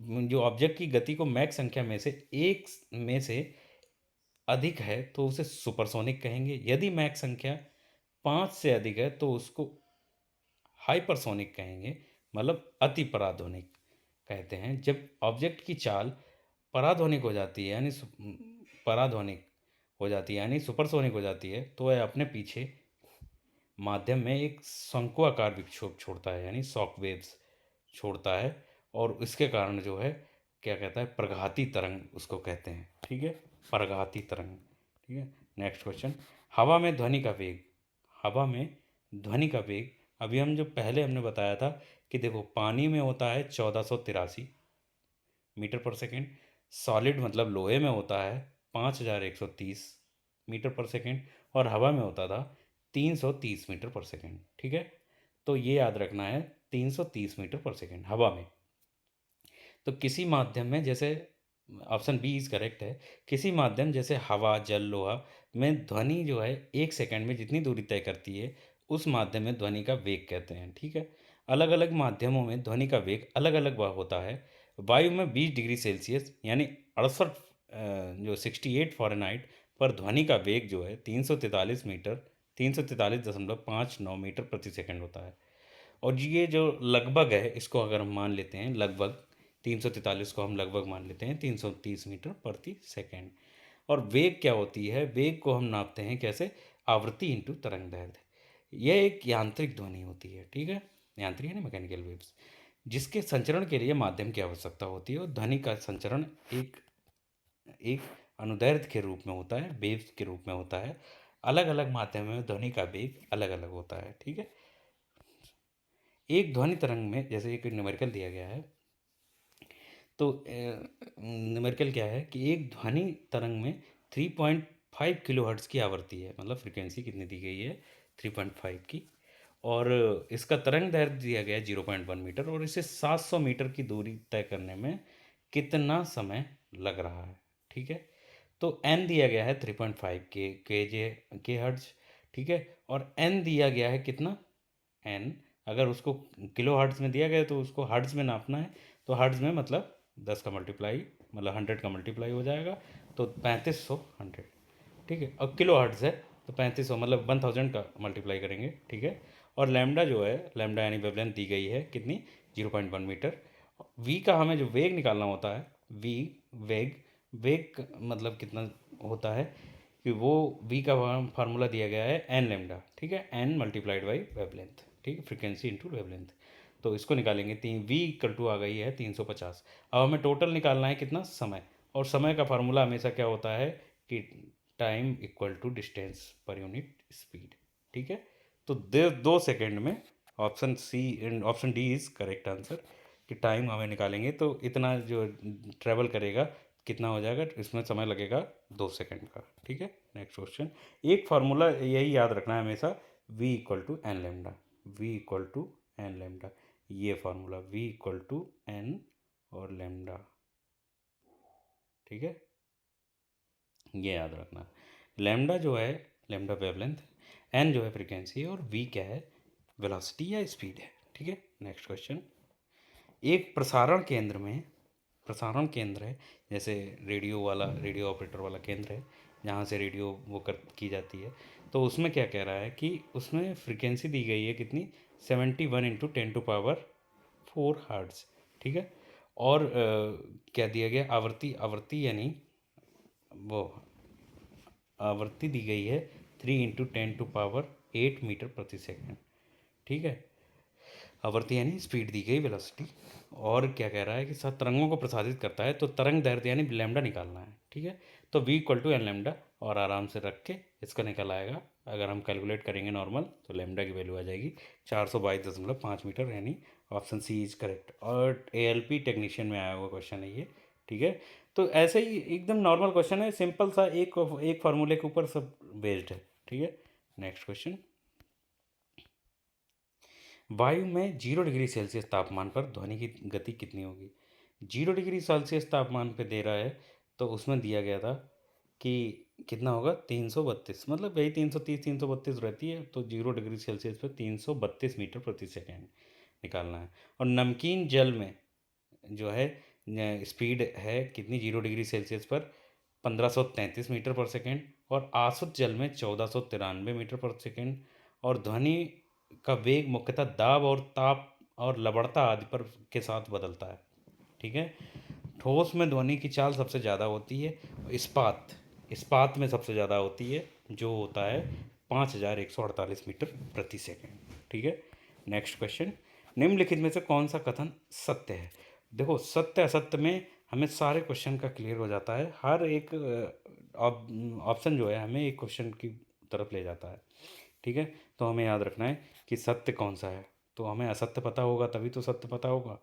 जो ऑब्जेक्ट की गति को मैक संख्या में से एक में से अधिक है तो उसे सुपरसोनिक कहेंगे। यदि मैक संख्या 5 से अधिक है तो उसको हाइपरसोनिक कहेंगे, मतलब अति पराध्वनिक कहते हैं। जब ऑब्जेक्ट की चाल पराध्वनिक हो जाती है पराध्वनिक हो जाती है यानी सुपरसोनिक हो जाती है तो वह अपने पीछे माध्यम में एक शंकुआकार विक्षोभ छोड़ता है यानी शॉक वेव्स छोड़ता है, और इसके कारण जो है क्या कहता है, प्रघाती तरंग उसको कहते हैं। ठीक है, प्रघाती तरंग। ठीक है, नेक्स्ट क्वेश्चन, हवा में ध्वनि का वेग, हवा में ध्वनि का वेग, अभी हम जो पहले हमने बताया था कि देखो पानी में होता है 1483 मीटर पर सेकेंड, सॉलिड मतलब लोहे में होता है 5130 मीटर पर सेकेंड, और हवा में होता था 330 मीटर पर सेकेंड। ठीक है, तो ये याद रखना है 330 मीटर पर सेकेंड हवा में। तो किसी माध्यम में जैसे ऑप्शन बी इज करेक्ट है, किसी माध्यम जैसे हवा जल लोहा में ध्वनि जो है 1 सेकंड में जितनी दूरी तय करती है उस माध्यम में ध्वनि का वेग कहते हैं। ठीक है, अलग अलग माध्यमों में ध्वनि का वेग अलग अलग होता है। वायु में 20 डिग्री सेल्सियस यानी 68 जो 68 फ़ारेनहाइट पर ध्वनि का वेग जो है 343 मीटर प्रति सेकंड होता है। और ये जो लगभग है इसको अगर हम मान लेते हैं, लगभग 343 को हम लगभग मान लेते हैं 330 मीटर प्रति सेकंड। और वेग क्या होती है? वेग को हम नापते हैं कैसे? आवृत्ति इंटू तरंग दैर्ध्य। यह एक यांत्रिक ध्वनि होती है। ठीक है, यांत्रिक है ना, मैकेनिकल वेव्स, जिसके संचरण के लिए माध्यम की आवश्यकता होती है। और ध्वनि का संचरण एक एक अनुदैर्ध्य के रूप में होता है, वेव्स के रूप में होता है। अलग अलग माध्यम में ध्वनि का वेग अलग अलग होता है। ठीक है, एक ध्वनि तरंग में जैसे एक न्यूमेरिकल दिया गया है, तो न्यूमेरिकल क्या है कि एक ध्वनि तरंग में 3.5 किलोहर्ट्ज़ की आवृत्ति है, मतलब फ्रीक्वेंसी कितनी दी गई है? 3.5 की। और इसका तरंग दैर्ध्य दिया गया है 0.1 मीटर, और इसे 700 मीटर की दूरी तय करने में कितना समय लग रहा है? ठीक है, तो एन दिया गया है 3.5 के हर्ट्ज। ठीक है, और एन दिया गया है कितना? एन, अगर उसको किलो हर्ट्ज में दिया गया तो उसको हर्ट्ज में नापना है, तो हर्ट्ज में मतलब 10 का मल्टीप्लाई, मतलब 100 का मल्टीप्लाई हो जाएगा, तो 3500 100। ठीक है, और किलो हर्ट्ज है तो 3500 मतलब 1000 का मल्टीप्लाई करेंगे। ठीक है, और लैम्डा जो है, लैम्डा यानी वेवलेंथ दी गई है कितनी? 0.1 मीटर। वी का हमें जो वेग निकालना होता है, वी वेग, मतलब कितना होता है कि वो वी का फार्मूला दिया गया है एन लेमडा। ठीक है, एन मल्टीप्लाइड बाई वेवलेंथ। ठीक है, फ्रीक्वेंसी इंटू वेवलेंथ। तो इसको निकालेंगे, तीन वी इक्वल टू आ गई है 350। अब हमें टोटल निकालना है कितना? समय। और समय का फार्मूला हमेशा क्या होता है कि time equal to distance per unit speed. ठीक है, तो 2 सेकेंड में option C and option D is correct answer, कि टाइम हमें निकालेंगे तो इतना जो ट्रेवल करेगा कितना हो जाएगा, इसमें समय लगेगा 2 सेकेंड का। ठीक है, नेक्स्ट क्वेश्चन, एक फार्मूला यही याद रखना है हमेशा, v equal to N lambda, V equal to N lambda, ये formula v equal to N और लेमडा। ठीक है, ये याद रखना। लेमडा जो है, लेमडा वेवलेंथ, एन जो है फ्रीक्वेंसी, और वी क्या है? वेलोसिटी या स्पीड है। ठीक है, नेक्स्ट क्वेश्चन, एक प्रसारण केंद्र है, जैसे रेडियो वाला, रेडियो ऑपरेटर वाला केंद्र है जहाँ से रेडियो वो कर की जाती है, तो उसमें क्या कह रहा है कि उसमें फ्रीक्वेंसी दी गई है कितनी, 71 इंटू 10⁴ हर्ट्ज़, ठीक है। और क्या दिया गया, आवर्ती, आवर्ती यानी वो आवृत्ति दी गई है 3 इंटू 10⁸ मीटर प्रति सेकेंड, ठीक है। आवर्ती यानी स्पीड दी गई, वेलोसिटी। और क्या कह रहा है कि सात तरंगों को प्रसारित करता है, तो तरंग दैर्ध्य यानी लैम्डा निकालना है, ठीक है। तो v equal to n lambda, और आराम से रख के इसका निकल आएगा। अगर हम कैलकुलेट करेंगे नॉर्मल, तो लैम्डा की वैल्यू आ जाएगी 422.5 मीटर, यानी ऑप्शन सी इज करेक्ट। और ALP टेक्नीशियन में आया हुआ क्वेश्चन है ये, ठीक है। तो ऐसे ही एकदम नॉर्मल क्वेश्चन है, सिंपल सा, एक फार्मूले के ऊपर सब बेस्ड है, ठीक है। नेक्स्ट क्वेश्चन, वायु में 0 डिग्री सेल्सियस तापमान पर ध्वनि की गति कितनी होगी। 0 डिग्री सेल्सियस तापमान पे दे रहा है, तो उसमें दिया गया था कि कितना होगा, 332, मतलब यही 330 332 रहती है, तो 0 डिग्री सेल्सियस पे 332 मीटर प्रति सेकेंड निकालना है। और नमकीन जल में जो है स्पीड है कितनी, 0 डिग्री सेल्सियस पर 1533 मीटर पर सेकेंड, और आसुत जल में 1493 मीटर पर सेकेंड। और ध्वनि का वेग मुख्यतः दाब और ताप और लवणता आदि पर के साथ बदलता है, ठीक है। ठोस में ध्वनि की चाल सबसे ज़्यादा होती है, इस्पात इस्पात में सबसे ज़्यादा होती है, जो होता है 5148 मीटर प्रति सेकेंड, ठीक है। नेक्स्ट क्वेश्चन, निम्नलिखित में से कौन सा कथन सत्य है। देखो, सत्य असत्य में हमें सारे क्वेश्चन का क्लियर हो जाता है, हर एक ऑप्शन जो है हमें एक क्वेश्चन की तरफ ले जाता है, ठीक है। तो हमें याद रखना है कि सत्य कौन सा है, तो हमें असत्य पता होगा तभी तो सत्य पता होगा,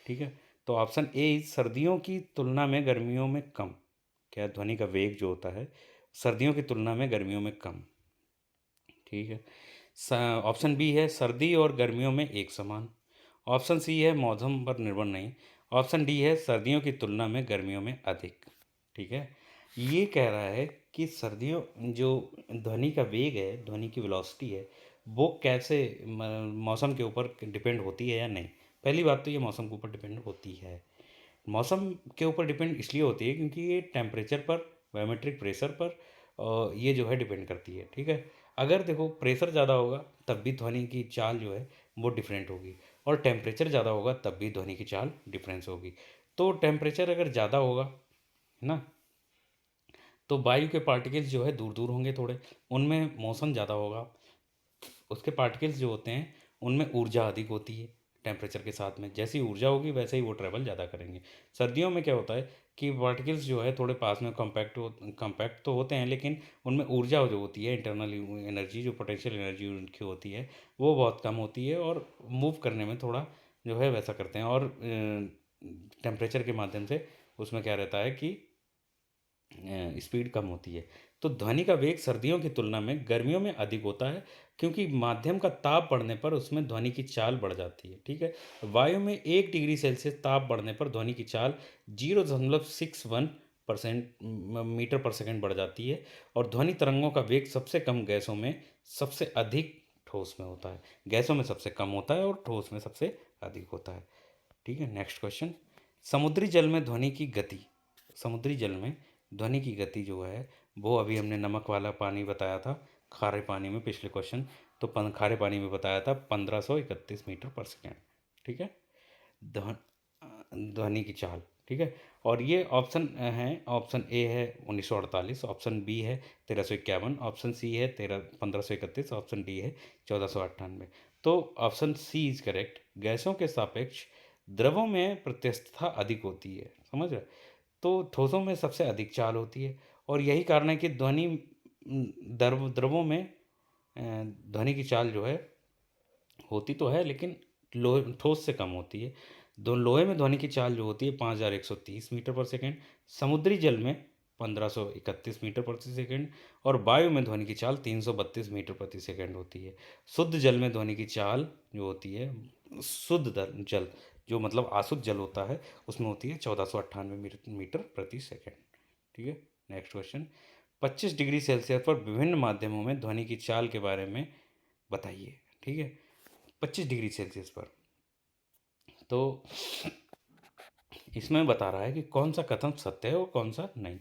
ठीक है। तो ऑप्शन ए, सर्दियों की तुलना में गर्मियों में कम, क्या ध्वनि का वेग जो होता है सर्दियों की तुलना में गर्मियों में कम, ठीक है। ऑप्शन बी है सर्दी और गर्मियों में एक समान। ऑप्शन सी है मौसम पर निर्भर नहीं। ऑप्शन डी है सर्दियों की तुलना में गर्मियों में अधिक, ठीक है। ये कह रहा है कि सर्दियों जो ध्वनि का वेग है, ध्वनि की वेलोसिटी है, वो कैसे मौसम के ऊपर डिपेंड होती है या नहीं। पहली बात तो ये मौसम के ऊपर डिपेंड होती है। मौसम के ऊपर डिपेंड इसलिए होती है क्योंकि ये टेम्परेचर पर, बायोमेट्रिक प्रेशर पर ये जो है डिपेंड करती है, ठीक है। अगर देखो प्रेशर ज़्यादा होगा तब भी ध्वनि की चाल जो है वो डिफरेंट होगी, और टेम्परेचर ज़्यादा होगा तब भी ध्वनि की चाल डिफरेंस होगी। तो टेम्परेचर अगर ज़्यादा होगा, है ना, तो वायु के पार्टिकल्स जो है दूर दूर होंगे थोड़े, उनमें मौसम ज़्यादा होगा, उसके पार्टिकल्स जो होते हैं उनमें ऊर्जा अधिक होती है। टेम्परेचर के साथ में जैसी ऊर्जा होगी वैसे ही वो ट्रैवल ज़्यादा करेंगे। सर्दियों में क्या होता है कि पार्टिकल्स जो है थोड़े पास में कॉम्पैक्ट तो होते हैं, लेकिन उनमें ऊर्जा जो होती है, इंटरनल एनर्जी, जो पोटेंशियल एनर्जी उनकी होती है, वो बहुत कम होती है, और मूव करने में थोड़ा जो है वैसा करते हैं। और टेम्परेचर के माध्यम से उसमें क्या रहता है कि स्पीड कम होती है। तो ध्वनि का वेग सर्दियों की तुलना में गर्मियों में अधिक होता है, क्योंकि माध्यम का ताप बढ़ने पर उसमें ध्वनि की चाल बढ़ जाती है, ठीक है। वायु में 1 डिग्री सेल्सियस ताप बढ़ने पर ध्वनि की चाल 0.61% मीटर पर सेकेंड बढ़ जाती है। और ध्वनि तरंगों का वेग सबसे कम गैसों में, सबसे अधिक ठोस में होता है। गैसों में सबसे कम होता है और ठोस में सबसे अधिक होता है, ठीक है। नेक्स्ट क्वेश्चन, समुद्री जल में ध्वनि की गति, समुद्री जल में ध्वनि की गति जो है वो, अभी हमने नमक वाला पानी बताया था, खारे पानी में पिछले क्वेश्चन, तो खारे पानी में बताया था 1531 मीटर पर सेकेंड, ठीक है, ध्वन ध्वनि की चाल, ठीक है। और ये ऑप्शन हैं, ऑप्शन ए है 1948, ऑप्शन बी है 1351, ऑप्शन सी है 1531, ऑप्शन डी है 1498। तो ऑप्शन सी इज करेक्ट। गैसों के सापेक्ष द्रवों में प्रत्यस्थता अधिक होती है, समझ रहे। तो ठोसों में सबसे अधिक चाल होती है, और यही कारण है कि ध्वनि द्रवों में ध्वनि की चाल जो है होती तो है, लेकिन लोहे ठोस से कम होती है। दो लोहे में ध्वनि की चाल जो होती है 5130 मीटर पर सेकेंड, समुद्री जल में 1531 मीटर प्रति सेकेंड, और वायु में ध्वनि की चाल 332 मीटर प्रति सेकेंड होती है। शुद्ध जल में ध्वनि की चाल जो होती है, जल जो मतलब आसुत जल होता है, उसमें होती है 1498 मीटर प्रति सेकेंड, ठीक है। नेक्स्ट क्वेश्चन, 25 डिग्री सेल्सियस पर विभिन्न माध्यमों में ध्वनि की चाल के बारे में बताइए, ठीक है। 25 डिग्री सेल्सियस पर, तो इसमें बता रहा है कि कौन सा कथन सत्य है और कौन सा नहीं।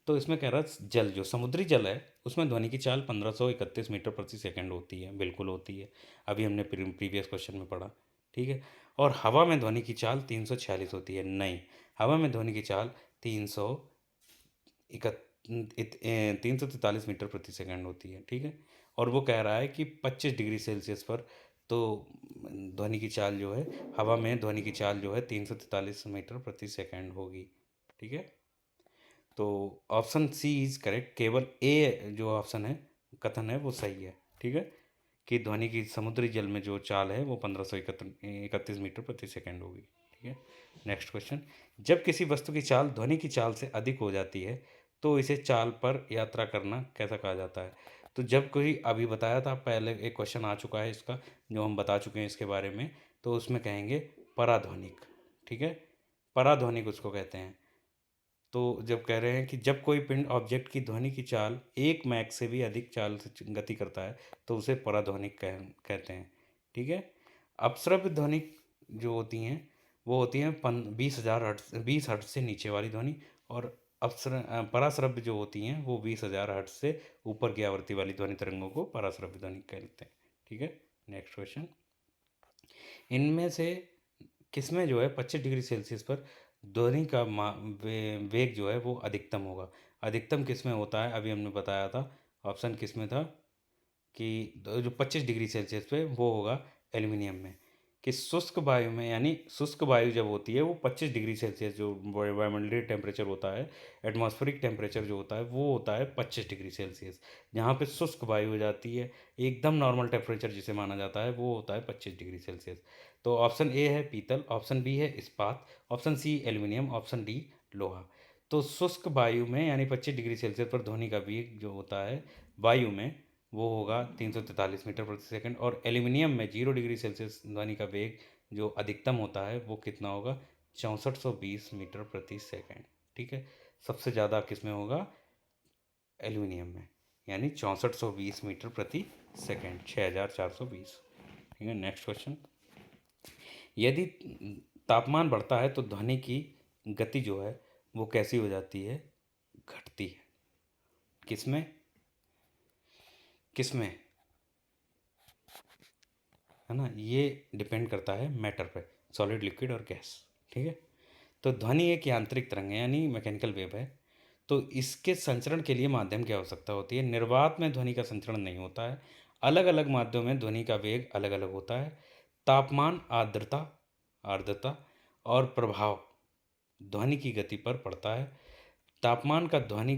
तो इसमें कह रहा है जल, जो समुद्री जल है उसमें ध्वनि की चाल 1531 मीटर प्रति सेकंड होती है, बिल्कुल होती है, अभी हमने प्रीवियस क्वेश्चन में पढ़ा। ठीक है। और हवा में ध्वनि की चाल 346 होती है। नहीं, हवा में ध्वनि की चाल 343 मीटर प्रति सेकंड होती है। ठीक है। और वो कह रहा है कि 25 डिग्री सेल्सियस पर तो ध्वनि की चाल जो है, हवा में ध्वनि की चाल जो है 343 मीटर प्रति सेकंड होगी। ठीक है। तो ऑप्शन सी इज करेक्ट, केवल ए जो ऑप्शन है, कथन है, वो सही है। ठीक है, कि ध्वनि की समुद्री जल में जो चाल है वो 1531 मीटर प्रति सेकंड होगी। ठीक है। नेक्स्ट क्वेश्चन, जब किसी वस्तु की चाल ध्वनि की चाल से अधिक हो जाती है तो इसे चाल पर यात्रा करना कैसा कहा जाता है? तो जब कोई, अभी बताया था पहले, एक क्वेश्चन आ चुका है इसका, जो हम बता चुके हैं इसके बारे में, तो उसमें कहेंगे पराध्वनिक। ठीक है, पराध्वनिक उसको कहते हैं। तो जब कह रहे हैं कि जब कोई पिंड ऑब्जेक्ट की ध्वनि की चाल 1 मैक से भी अधिक चाल से गति करता है तो उसे पराध्वनिक कहते हैं। ठीक है। अपश्रव्य ध्वनिक जो होती हैं वो होती हैं 20,000 हर्ट्ज, 20 हर्ट्ज से नीचे वाली ध्वनि। और पराश्रव्य जो होती हैं वो 20,000 हर्ट्ज से ऊपर की आवृत्ति वाली ध्वनि तरंगों को पराश्रव्य ध्वनि कहते हैं। ठीक है। नेक्स्ट क्वेश्चन, इनमें से किसमें जो है 25 डिग्री सेल्सियस पर ध्वनि का वेग जो है वो अधिकतम होगा? अधिकतम किसमें होता है, अभी हमने बताया था। ऑप्शन किसमें था कि जो 25 डिग्री सेल्सियस पे वो होगा एल्युमिनियम में। कि शुष्क वायु में, यानी शुष्क वायु जब होती है वो 25 डिग्री सेल्सियस जो वायुमंडलीय टेम्परेचर होता है, एटमॉस्फेरिक टेम्परेचर जो होता है वो होता है 25 डिग्री सेल्सियस। जहाँ पे शुष्क वायु हो जाती है, एकदम नॉर्मल टेम्परेचर जिसे माना जाता है, वो होता है 25 डिग्री सेल्सियस। तो ऑप्शन ए है पीतल, ऑप्शन बी है इस्पात, option C aluminium, option D लोहा। तो शुष्क वायु में यानी 25 डिग्री सेल्सियस पर ध्वनि का वेग जो होता है वायु में वो होगा 343 मीटर प्रति सेकंड। और एल्यूमिनियम में 0 डिग्री सेल्सियस ध्वनि का वेग जो अधिकतम होता है वो कितना होगा? 6420 मीटर प्रति सेकंड। ठीक है। सबसे ज़्यादा किस में होगा? एल्यूमिनियम में, यानी 6420 मीटर प्रति सेकंड, 6420। ठीक है। नेक्स्ट क्वेश्चन, यदि तापमान बढ़ता है तो ध्वनि की गति जो है वो कैसी हो जाती है? घटती है। किसमें? किसमें? है ना, ये डिपेंड करता है मैटर पे, सॉलिड, लिक्विड और गैस। ठीक है। तो ध्वनि एक यांत्रिक तरंग है, यानी मैकेनिकल वेव है। तो इसके संचरण के लिए माध्यम की आवश्यकता होती है। निर्वात में ध्वनि का संचरण नहीं होता है। अलग अलग माध्यमों में ध्वनि का वेग अलग अलग होता है। तापमान, आर्द्रता आर्द्रता और प्रभाव ध्वनि की गति पर पड़ता है। तापमान का ध्वनि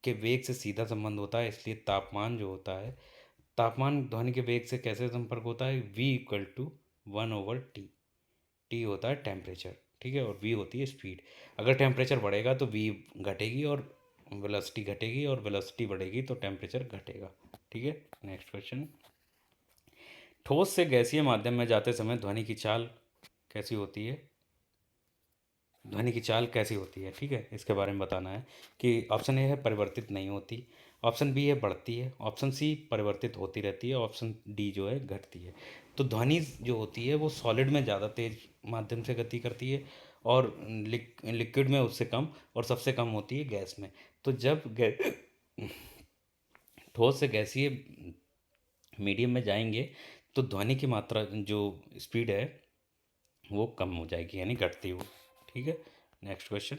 के वेग से सीधा संबंध होता है, इसलिए तापमान जो होता है, तापमान ध्वनि के वेग से कैसे संपर्क होता है? V = 1/T। टी होता है टेम्परेचर। ठीक है। और वी होती है स्पीड। अगर टेम्परेचर बढ़ेगा तो वी घटेगी और वेलोसिटी घटेगी, और वेलोसिटी बढ़ेगी तो टेम्परेचर घटेगा। ठीक है। नेक्स्ट क्वेश्चन, ठोस से गैसीय माध्यम में जाते समय ध्वनि की चाल कैसी होती है? ध्वनि की चाल कैसी होती है? ठीक है, इसके बारे में बताना है। कि ऑप्शन ए है परिवर्तित नहीं होती, ऑप्शन बी है बढ़ती है, ऑप्शन सी परिवर्तित होती रहती है, ऑप्शन डी जो है घटती है। तो ध्वनि जो होती है वो सॉलिड में ज़्यादा तेज माध्यम से गति करती है, और लिक्विड में उससे कम, और सबसे कम होती है गैस में। तो जब ठोस से गैसीय मीडियम में जाएंगे तो ध्वनि की मात्रा जो स्पीड है वो कम हो जाएगी, यानी घटती हो। ठीक है। नेक्स्ट क्वेश्चन,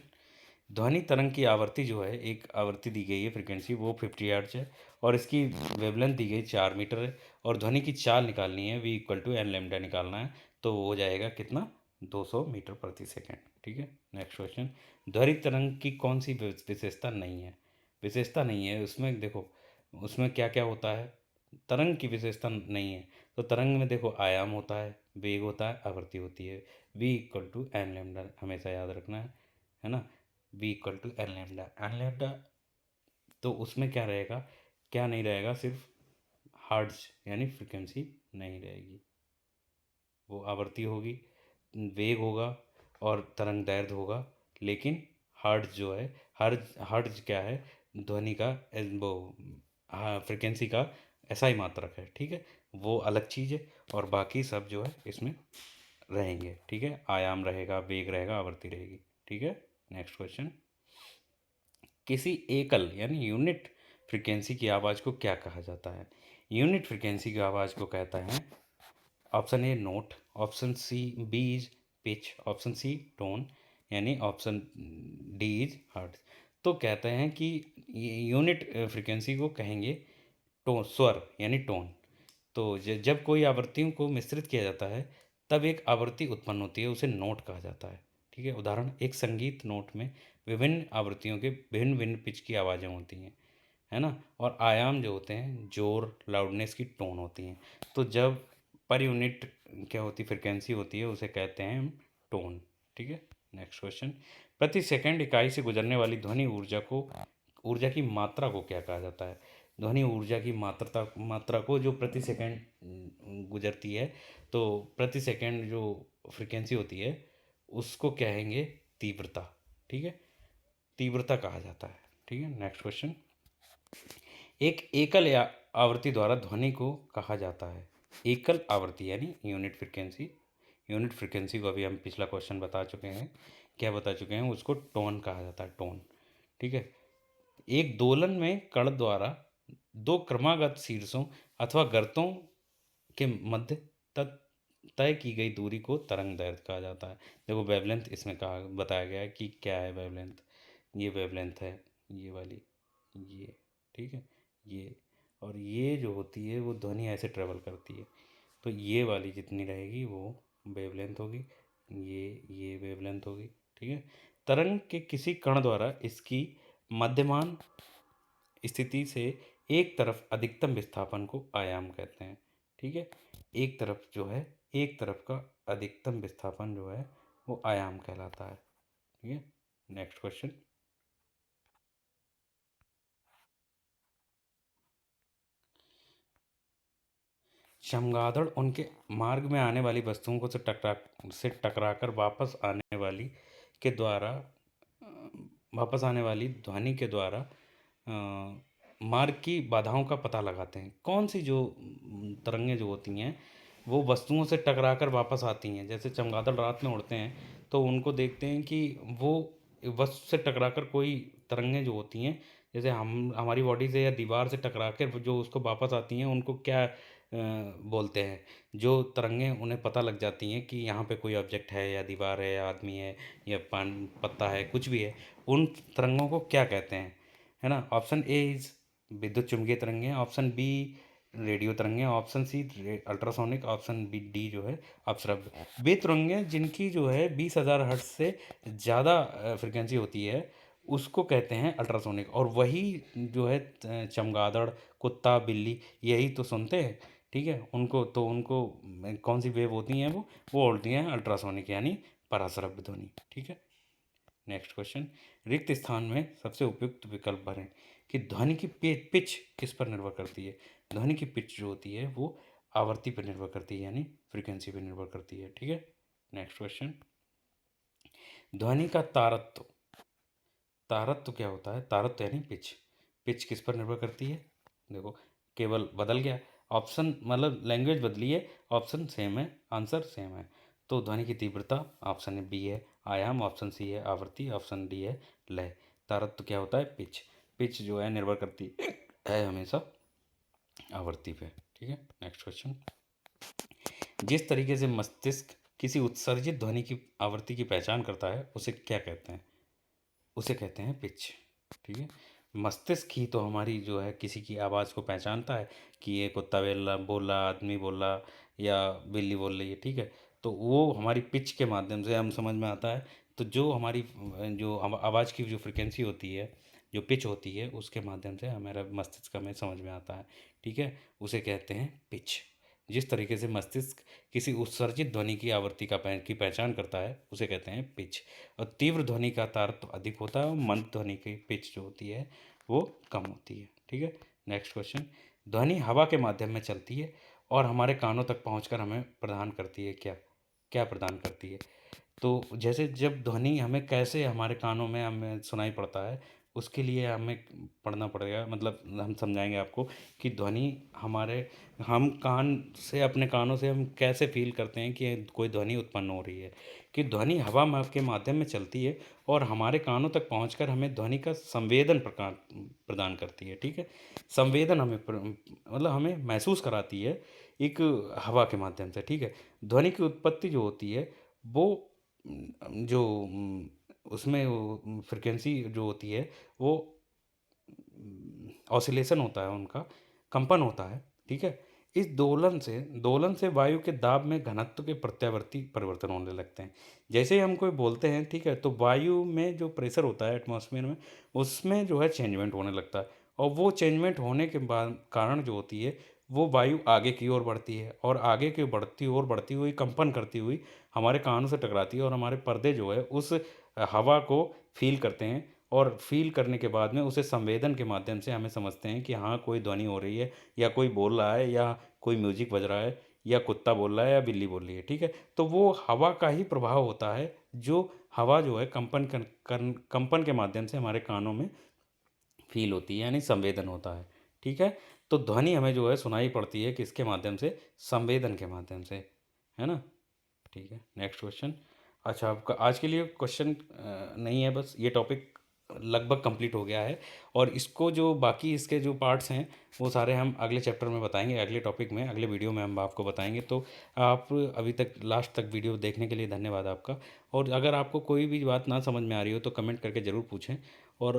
ध्वनि तरंग की आवृत्ति जो है, एक आवृत्ति दी गई है, फ्रिक्वेंसी, वो 50 हर्ट्ज है, और इसकी वेवलेंथ दी गई 4 मीटर है, और ध्वनि की चाल निकालनी है, V = n λ निकालना है, तो वो हो जाएगा कितना? 200 मीटर प्रति सेकंड। ठीक है। नेक्स्ट क्वेश्चन, ध्वनि तरंग की कौन सी विशेषता नहीं है? विशेषता नहीं है उसमें, देखो उसमें क्या क्या होता है। तरंग की विशेषता नहीं है, तो तरंग में देखो आयाम होता है, वेग होता है, आवृत्ति होती है। V = n λ हमेशा याद रखना है ना। V = n λ तो उसमें क्या रहेगा, क्या नहीं रहेगा? सिर्फ हर्ट्ज यानी फ्रिक्वेंसी नहीं रहेगी, वो आवृत्ति होगी, वेग होगा और तरंग दैर्ध्य होगा। लेकिन हर्ट्ज जो है, हर्ट्ज हर्ट्ज क्या है? ध्वनि का वो, हाँ, फ्रिक्वेंसी का SI मात्रक है। ठीक है, वो अलग चीज़ है, और बाकी सब जो है इसमें रहेंगे। ठीक है, आयाम रहेगा, वेग रहेगा, आवृत्ति रहेगी। ठीक है। नेक्स्ट क्वेश्चन, किसी एकल यानी यूनिट फ्रीक्वेंसी की आवाज़ को क्या कहा जाता है? यूनिट फ्रीक्वेंसी की आवाज़ को कहता है option A note, option C B is pitch, option C tone, यानी ऑप्शन डी इज हर्ट्ज। तो कहते हैं कि यूनिट फ्रीक्वेंसी को कहेंगे टोन, स्वर यानी टोन। तो जब कोई आवृत्तियों को मिश्रित किया जाता है तब एक आवृत्ति उत्पन्न होती है, उसे नोट कहा जाता है। ठीक है, उदाहरण, एक संगीत नोट में विभिन्न आवृत्तियों के भिन्न भिन्न पिच की आवाज़ें होती हैं, है ना। और आयाम जो होते हैं जोर, लाउडनेस की टोन होती हैं। तो जब पर यूनिट क्या होती फ्रिक्वेंसी होती है उसे कहते हैं हम टोन। ठीक है, नेक्स्ट क्वेश्चन, प्रति सेकंड इकाई से गुजरने वाली ध्वनि ऊर्जा की मात्रा को क्या कहा जाता है? ध्वनि ऊर्जा की मात्रा को जो प्रति सेकंड गुजरती है, तो प्रति सेकंड जो फ्रिक्वेंसी होती है उसको कहेंगे तीव्रता। ठीक है, तीव्रता कहा जाता है। ठीक है, नेक्स्ट क्वेश्चन, एक एकल या आवृत्ति द्वारा ध्वनि को कहा जाता है? एकल आवृत्ति यानी यूनिट फ्रिक्वेंसी, यूनिट फ्रिक्वेंसी को अभी हम पिछला क्वेश्चन बता चुके हैं, क्या बता चुके हैं, उसको टोन कहा जाता है, टोन। ठीक है, एक दोलन में कण द्वारा दो क्रमागत शीर्षों अथवा गर्तों के मध्य तक तय की गई दूरी को तरंग दैर्ध्य कहा जाता है। देखो वेवलेंथ इसमें कहा बताया गया है कि क्या है वेवलेंथ, ये वेवलेंथ है, ये वाली, ये, ठीक है, ये, और ये जो होती है वो ध्वनि ऐसे ट्रेवल करती है, तो ये वाली जितनी रहेगी वो वेवलेंथ होगी, ये वेवलेंथ होगी। ठीक है, तरंग के किसी कण द्वारा इसकी मध्यमान स्थिति से एक तरफ अधिकतम विस्थापन को आयाम कहते हैं। ठीक है, एक तरफ जो है, एक तरफ का अधिकतम विस्थापन जो है वो आयाम कहलाता है। ठीक है, नेक्स्ट क्वेश्चन, चमगादड़ उनके मार्ग में आने वाली वस्तुओं को से टकराकर वापस आने वाली ध्वनि के द्वारा मार्ग की बाधाओं का पता लगाते हैं। कौन सी जो तरंगें जो होती हैं वो वस्तुओं से टकराकर वापस आती हैं, जैसे चमगादड़ रात में उड़ते हैं तो उनको देखते हैं कि वो वस्तु से टकराकर कोई तरंगें जो होती हैं, जैसे हम हमारी बॉडी से या दीवार से टकरा कर जो उसको वापस आती हैं उनको क्या बोलते हैं? जो तरंगें उन्हें पता लग जाती हैं कि यहाँ पे कोई ऑब्जेक्ट है या दीवार है या आदमी है या पान पत्ता है, कुछ भी है, उन तरंगों को क्या कहते हैं? है ना, ऑप्शन ए इज विद्युत चुम्बकीय तरंगें, ऑप्शन बी रेडियो तरंगें, option C ultrasonic, option B D जो है अपश्रव्य। वे तरंगें जिनकी जो है 20,000 हर्ट्ज से ज़्यादा फ्रिक्वेंसी होती है उसको कहते हैं अल्ट्रासोनिक, और वही जो है चमगादड़, कुत्ता, बिल्ली यही तो सुनते हैं। ठीक है, उनको कौन सी वेव होती हैं वो होती हैं अल्ट्रासोनिक यानी पराश्रव्य ध्वनि। ठीक है, नेक्स्ट क्वेश्चन, रिक्त स्थान में सबसे उपयुक्त विकल्प भरें कि ध्वनि की पिच किस पर निर्भर करती है? ध्वनि की पिच जो होती है वो आवर्ती पर निर्भर करती है यानी फ्रीक्वेंसी पर निर्भर करती है। ठीक है, नेक्स्ट क्वेश्चन, ध्वनि का तारत्व, तारत्व क्या होता है? तारत्व यानी पिच, पिच किस पर निर्भर करती है? देखो केवल बदल गया, ऑप्शन मतलब लैंग्वेज बदली है, ऑप्शन सेम है, आंसर सेम है। तो ध्वनि की तीव्रता ऑप्शन बी है आयाम, ऑप्शन सी है आवृत्ति, ऑप्शन डी है लय। तारत्व क्या होता है? पिच, पिच जो है निर्भर करती है हमेशा आवृत्ति पे। ठीक है, नेक्स्ट क्वेश्चन, जिस तरीके से मस्तिष्क किसी उत्सर्जित ध्वनि की आवृत्ति की पहचान करता है उसे क्या कहते हैं? उसे कहते हैं पिच। ठीक है, मस्तिष्क ही तो हमारी जो है किसी की आवाज़ को पहचानता है कि ये कुत्ता बोल रहा, आदमी बोल रहा या बिल्ली बोल रही है। ठीक है, तो वो हमारी पिच के माध्यम से हम समझ में आता है। तो जो हमारी जो आवाज़ की जो फ्रिक्वेंसी होती है, जो पिच होती है, उसके माध्यम से हमारा मस्तिष्क हमें समझ में आता है। ठीक है, उसे कहते हैं पिच। जिस तरीके से मस्तिष्क किसी उत्सर्जित ध्वनि की आवृत्ति की पहचान करता है उसे कहते हैं पिच। और तीव्र ध्वनि का तारत्व अधिक होता है और मंद ध्वनि की पिच जो होती है वो कम होती है। ठीक है, नेक्स्ट क्वेश्चन, ध्वनि हवा के माध्यम में चलती है और हमारे कानों तक पहुंचकर हमें प्रदान करती है क्या? क्या प्रदान करती है? तो जैसे जब ध्वनि हमें कैसे हमारे कानों में हमें सुनाई पड़ता है, उसके लिए हमें पढ़ना पड़ेगा, मतलब हम समझाएंगे आपको कि ध्वनि हमारे हम कान से अपने कानों से हम कैसे फील करते हैं कि कोई ध्वनि उत्पन्न हो रही है। कि ध्वनि हवा के माध्यम में चलती है और हमारे कानों तक पहुंचकर हमें ध्वनि का संवेदन प्रदान करती है। ठीक है, संवेदन हमें मतलब हमें महसूस कराती है एक हवा के माध्यम से। ठीक है, ध्वनि की उत्पत्ति जो होती है वो जो उसमें वो फ्रिक्वेंसी जो होती है वो ऑसिलेशन होता है, उनका कंपन होता है। ठीक है, इस दोलन से वायु के दाब में घनत्व के प्रत्यावर्ती परिवर्तन होने लगते हैं। जैसे ही हम कोई बोलते हैं, ठीक है, तो वायु में जो प्रेशर होता है एटमॉस्फेयर में, उसमें जो है चेंजमेंट होने लगता है और वो चेंजमेंट होने के बाद कारण जो होती है वो वायु आगे की ओर बढ़ती है और आगे की बढ़ती हुई कंपन करती हुई हमारे कानों से टकराती है और हमारे पर्दे जो है उस हवा को फील करते हैं और फ़ील करने के बाद में उसे संवेदन के माध्यम से हमें समझते हैं कि हाँ, कोई ध्वनि हो रही है या कोई बोल रहा है या कोई म्यूज़िक बज रहा है या कुत्ता बोल रहा है या बिल्ली बोल रही है। ठीक है, तो वो हवा का ही प्रभाव होता है, जो हवा जो है कंपन के माध्यम से हमारे कानों में फ़ील होती है, यानी संवेदन होता है। ठीक है, तो ध्वनि हमें जो है सुनाई पड़ती है किसके माध्यम से? संवेदन के माध्यम से, है ना? ठीक है, नेक्स्ट क्वेश्चन। अच्छा, आपका आज के लिए क्वेश्चन नहीं है, बस ये टॉपिक लगभग कंप्लीट हो गया है और इसको जो बाकी इसके जो पार्ट्स हैं वो सारे हम अगले चैप्टर में बताएंगे, अगले टॉपिक में, अगले वीडियो में हम आपको बताएंगे। तो आप अभी तक लास्ट तक वीडियो देखने के लिए धन्यवाद आपका। और अगर आपको कोई भी बात ना समझ में आ रही हो तो कमेंट करके ज़रूर पूछें। और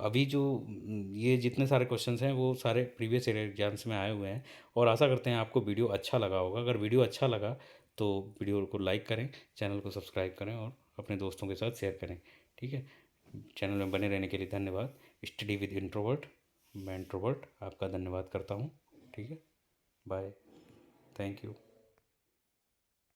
अभी जो ये जितने सारे क्वेश्चंस हैं वो सारे प्रीवियस ईयर एग्जाम्स में आए हुए हैं और आशा करते हैं आपको वीडियो अच्छा लगा होगा। अगर वीडियो अच्छा लगा तो वीडियो को लाइक करें, चैनल को सब्सक्राइब करें और अपने दोस्तों के साथ शेयर करें। ठीक है, चैनल में बने रहने के लिए धन्यवाद। स्टडी विद इंट्रोवर्ट, मैं इंट्रोवर्ट आपका धन्यवाद करता हूँ। ठीक है, बाय, थैंक यू।